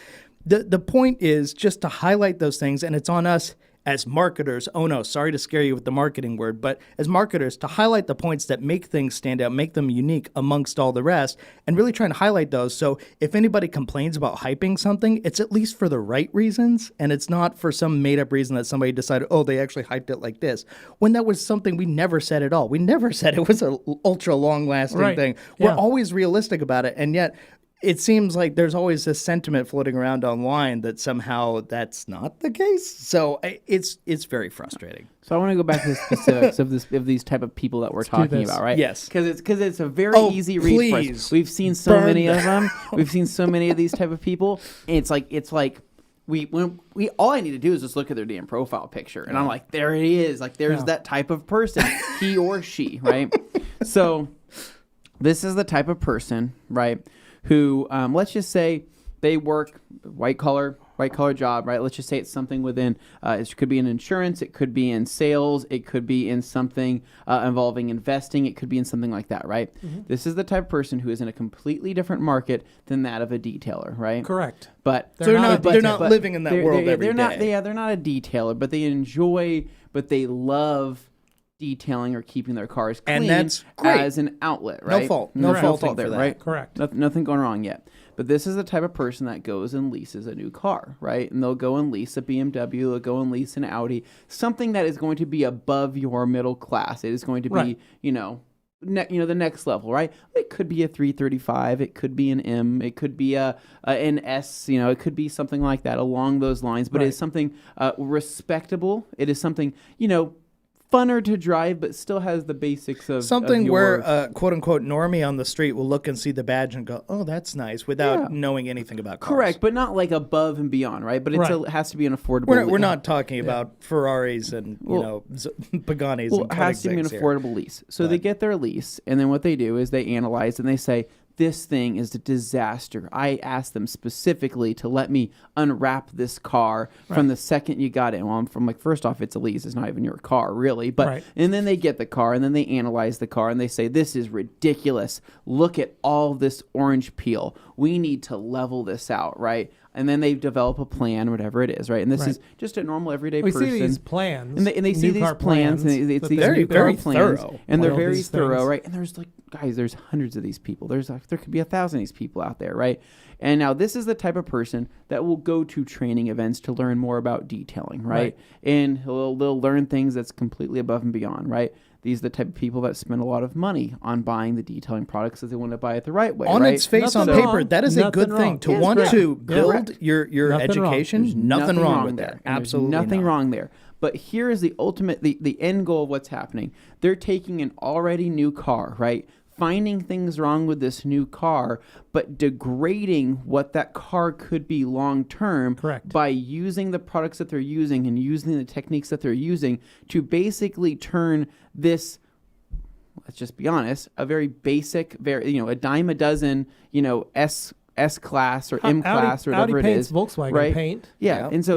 the point is just to highlight those things, and it's on us as marketers, oh no, sorry to scare you with the marketing word, but as marketers, to highlight the points that make things stand out, make them unique amongst all the rest, and really trying to highlight those. So if anybody complains about hyping something, it's at least for the right reasons, and it's not for some made-up reason that somebody decided, oh, they actually hyped it like this, when that was something we never said at all. We never said it was an ultra long-lasting thing. We're always realistic about it, and yet it seems like there's always this sentiment floating around online that somehow that's not the case. So it's very frustrating.
So I want to go back to the specifics of these type of people that we're talking about, right?
Yes.
Because it's a very easy read for us. We've seen so many of them. We've seen so many of these type of people. And it's like we all I need to do is just look at their damn profile picture, and I'm like, there it is. Like there's that type of person, he or she, right? So this is the type of person, right? Who, let's just say they work white collar job, right? Let's just say it's something within, it could be in insurance, it could be in sales, it could be in something involving investing, it could be in something like that, right? Mm-hmm. This is the type of person who is in a completely different market than that of a detailer, right?
Correct.
But
they're not living in that world every day.
They're not a detailer, but they love detailing or keeping their cars clean,
and that's great.
As an outlet, right?
No fault
there,
for that.
right?
Correct.
Nothing going wrong yet. But this is the type of person that goes and leases a new car, right? And they'll go and lease a BMW, they'll go and lease an Audi, something that is going to be above your middle class. It is going to be, the next level, right? It could be a 335, it could be an M, it could be an S, it could be something like that along those lines. But it is something respectable. It is something, funner to drive, but still has the basics of
something
of your,
where quote unquote normie on the street will look and see the badge and go, "Oh, that's nice," without knowing anything about cars.
Correct, but not like above and beyond, right? But it has to be an affordable.
We're not talking about Ferraris and Paganis.
Well,
and
it has to be an affordable lease. So they get their lease, and then what they do is they analyze and they say, this thing is a disaster. I asked them specifically to let me unwrap this car from the second you got it. Well, I'm from first off, it's a lease. It's not even your car, really. But and then they get the car, and then they analyze the car, and they say, this is ridiculous. Look at all this orange peel. We need to level this out, right? And then they develop a plan, whatever it is, right? And this is just a normal everyday person.
We see these plans.
And they see these plans. And it's these
very, very
plans.
thorough.
And they're very thorough, right? And there's guys, there's hundreds of these people. There could be 1,000 of these people out there, right? And now this is the type of person that will go to training events to learn more about detailing, right? And they'll learn things that's completely above and beyond, right? These are the type of people that spend a lot of money on buying the detailing products because they want to buy it the right way.
On its face, on paper, that is a good thing. To want to build your education, nothing wrong with that. Absolutely
nothing wrong there. But here is the ultimate, the end goal of what's happening. They're taking an already new car, right? Finding things wrong with this new car, but degrading what that car could be long term by using the products that they're using and using the techniques that they're using to basically turn this, let's just be honest, a very basic, a dime a dozen, S class or M class or whatever
Audi
it
paints
is,
Volkswagen
right?
paint.
Yeah, and so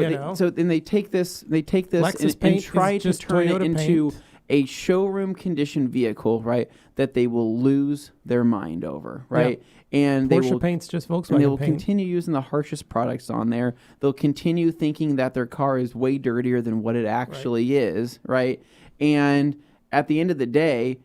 then they take this
Lexus
and try to turn
Toyota
it into
paint.
A showroom condition vehicle, right? That they will lose their mind over, right?
Yeah.
And
Porsche paint's just Volkswagen
and they will
paint.
continue using the harshest products on there. They'll continue thinking that their car is way dirtier than what it actually is, right? And at the end of the day,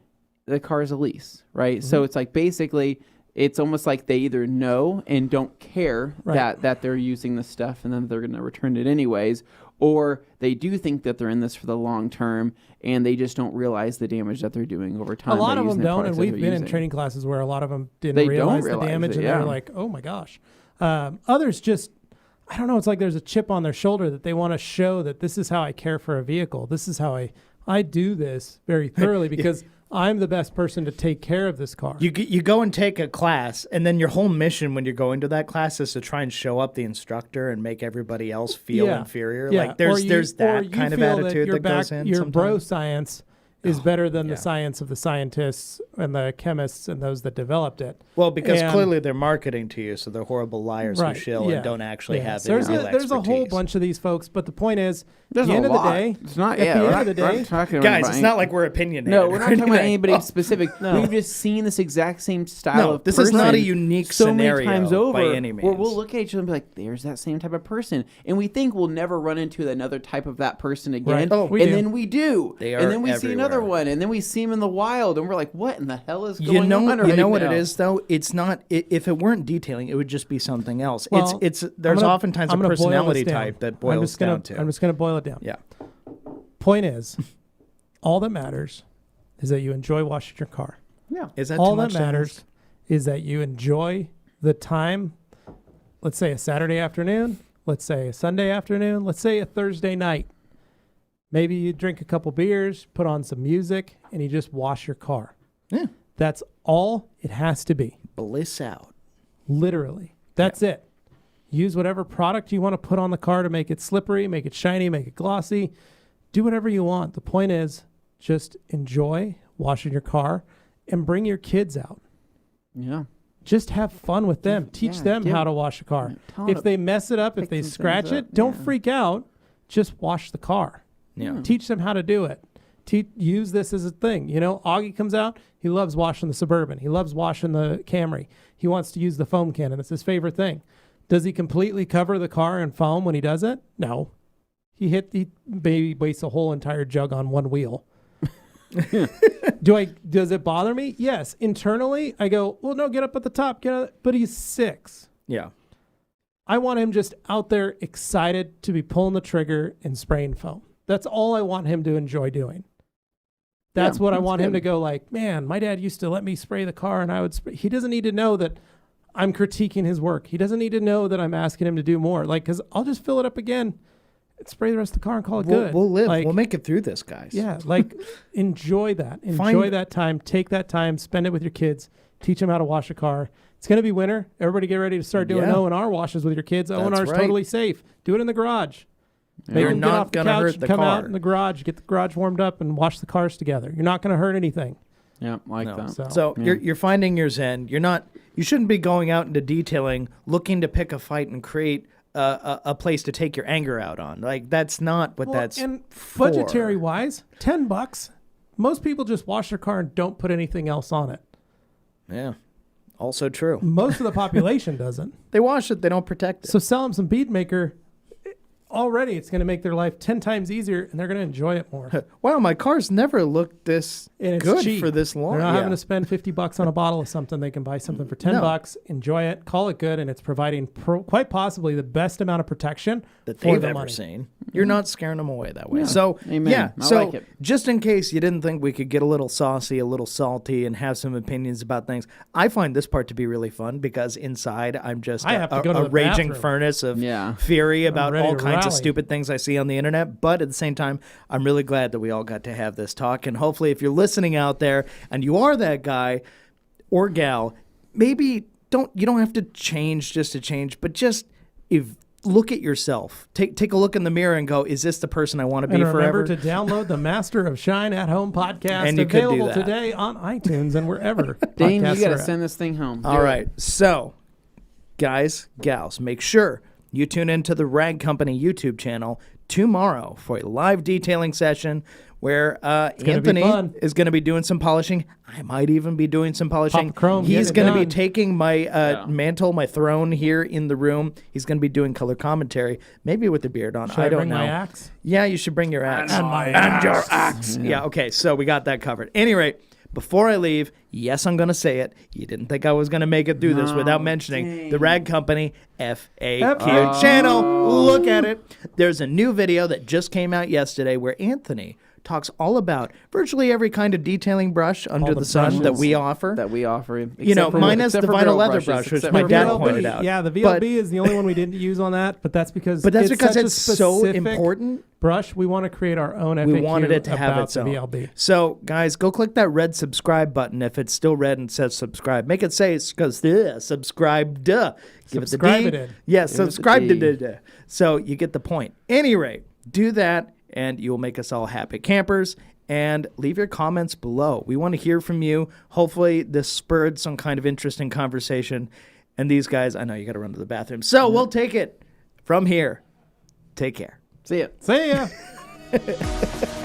the car is a lease, right? Mm-hmm. So it's basically, it's almost like they either know and don't care that they're using this stuff and then they're going to return it anyways, or they do think that they're in this for the long term and they just don't realize the damage that they're doing over time.
A lot of them don't, and we've been in training classes where a lot of them didn't realize the damage and they're like, oh my gosh. Others just, I don't know, it's like there's a chip on their shoulder that they want to show that this is how I care for a vehicle. This is how I do this very thoroughly because I'm the best person to take care of this car.
You go and take a class, and then your whole mission when you're going to that class is to try and show up the instructor and make everybody else feel inferior.
Yeah.
Like there's that kind of attitude that goes in.
Your
sometimes.
bro science is better than
yeah.
the science of the scientists and the chemists and those that developed it.
Well, because
And-
clearly they're marketing to you, so they're horrible liars
Right,
who shill
yeah.
and don't actually have
So
the real
there's a whole
expertise.
bunch of these folks, but the point is,
There's
at the
a
end of
lot.
the day,
It's not.
at
Yeah,
the
we're
end
not,
of the
we're
day,
not talking
Guys,
about
it's
any-
not like we're opinionated.
No, we're not talking about
anything.
anybody specific.
No.
We've just seen this exact same style
No,
of
this is not a
person
unique
so
scenario
many times over,
by any
where we'll
means.
look at each other and be like, "There's that same type of person," and we think we'll never run into another type of that person again.
Right. Oh, we
and
do.
then we do.
They
and
are
then we see another
everywhere.
one, and then we see him in the wild, and we're like, "What in the hell is going
You
on?"
know
right
what
now?
it is though. It's not. If it weren't detailing, it would just be something else.
Well,
There's oftentimes a
I'm gonna boil this
personality
down.
type that boils down to.
I'm just going to boil it down.
Yeah.
Point is, all that matters is that you enjoy washing your car.
Yeah.
Is that
All
too
that
much to
matters
ask?
is that you enjoy the time. Let's say a Saturday afternoon. Let's say a Sunday afternoon. Let's say a Thursday night. Maybe you drink a couple beers, put on some music, and you just wash your car.
Yeah.
That's all it has to be.
Bliss out.
Literally. That's it. Use whatever product you want to put on the car to make it slippery, make it shiny, make it glossy. Do whatever you want. The point is just enjoy washing your car and bring your kids out.
Yeah.
Just have fun with them. Teach them how to wash a car.
Tell 'em
If
to
they mess it up, if
pick
they
some
scratch
things
it,
up,
don't
yeah.
freak out. Just wash the car.
Yeah.
Teach them how to do it. Use this as a thing. You know, Augie comes out. He loves washing the Suburban. He loves washing the Camry. He wants to use the foam cannon. It's his favorite thing. Does he completely cover the car in foam when he does it? No. He maybe wastes a whole entire jug on one wheel. Does it bother me? Yes. Internally, I go, well, no, get up at the top. But he's 6.
Yeah.
I want him just out there excited to be pulling the trigger and spraying foam. That's all I want him to enjoy doing. That's what I want him to go like, man, my dad used to let me spray the car and I would spray. He doesn't need to know that I'm critiquing his work. He doesn't need to know that I'm asking him to do more. Like, because I'll just fill it up again, spray the rest of the car and call it good.
We'll live.
Like,
We'll make it through this, guys.
yeah, like enjoy that. Enjoy that time. Take that time. Spend it with your kids. Teach them how to wash a car. It's going to be winter. Everybody get ready to start doing
Yeah.
O&R washes with your kids.
That's
O&R is
right.
totally safe. Do it in the garage. Make
You're
them get
not
off the
gonna
couch,
hurt the
come
car.
out in the garage, get the garage warmed up, and wash the cars together. You're not going to hurt anything.
Yeah, like
No.
that.
So
Yeah.
you're finding your zen. You shouldn't be going out into detailing, looking to pick a fight and create a place to take your anger out on. Like that's not what that's
and
for.
budgetary wise, $10. Most people just wash their car and don't put anything else on it.
Yeah. Also true.
Most of the population doesn't.
They wash it, they don't protect it.
So sell them some Bead Maker. Already, it's going to make their life 10 times easier, and they're going to enjoy it more.
Wow, my car's never looked this
And it's
good
cheap.
for this long.
They're not
Yeah.
having to spend $50 on a bottle of something. They can buy something for $10, enjoy it, call it good, and it's providing quite possibly the best amount of protection
that
for
they've
the
ever
money.
seen. You're not scaring them away that way. So,
Amen.
yeah.
I
So,
like it.
just in case you didn't think we could get a little saucy, a little salty, and have some opinions about things, I find this part to be really fun because inside I'm just
I have to go to
a
the
raging
bathroom.
furnace of
Yeah.
fury about
ready
all
to
kinds of
rally.
stupid things I see on the internet. But at the same time, I'm really glad that we all got to have this talk. And hopefully, if you're listening out there and you are that guy or gal, maybe you don't have to change just to change, but just look at yourself. Take a look in the mirror and go, is this the person I want to be
And remember
forever?
to download the Master of Shine at Home podcast,
And you could do
available
that.
today on iTunes and wherever.
Dane,
podcasts
you got
are
to
at.
send this thing home.
All right. So, guys, gals, make sure you tune into the Rag Company YouTube channel tomorrow for a live detailing session where
gonna be
Anthony
fun.
is going to be doing some polishing. I might even be doing some polishing.
Pop chrome,
He's
get it
going to be
done.
taking my mantle, my throne here in the room. He's going to be doing color commentary, maybe with the beard on.
Should
I don't
bring
know.
my axe?
Yeah, you should bring your axe.
And
your axe. Yeah, okay, so we got that covered. Any rate, before I leave, yes, I'm going to say it. You didn't think I was going to make it through this without mentioning the Rag Company FAQ channel. Look at it. There's a new video that just came out yesterday where Anthony talks all about virtually every kind of detailing brush under
the
the sun that
brushes
we offer.
That we offer.
You know,
Except for-
minus the
except for
vinyl
barrel
leather
brushes,
brush, which
except
my
for
dad
barrel
pointed
brushes.
out.
Yeah, the VLB
But-
is the only one we didn't use on that, but that's because
But that's
it's
because
such a
it's so
specific
important.
brush. We want to create our own FAQ
We wanted it to have
about
its
the
own.
VLB.
So, guys, go click that red subscribe button if it's still red and says subscribe. Make it say it's because subscribe. Duh. Give
Subscribe
it the D.
it in.
Yes,
Give it the
subscribe
D.
to. So you get the point. Any rate, do that, and you will make us all happy campers. and leave your comments below. We want to hear from you. Hopefully this spurred some kind of interesting conversation. And these guys, I know you got to run to the bathroom. So we'll take it from here. Take care.
See ya.
See ya.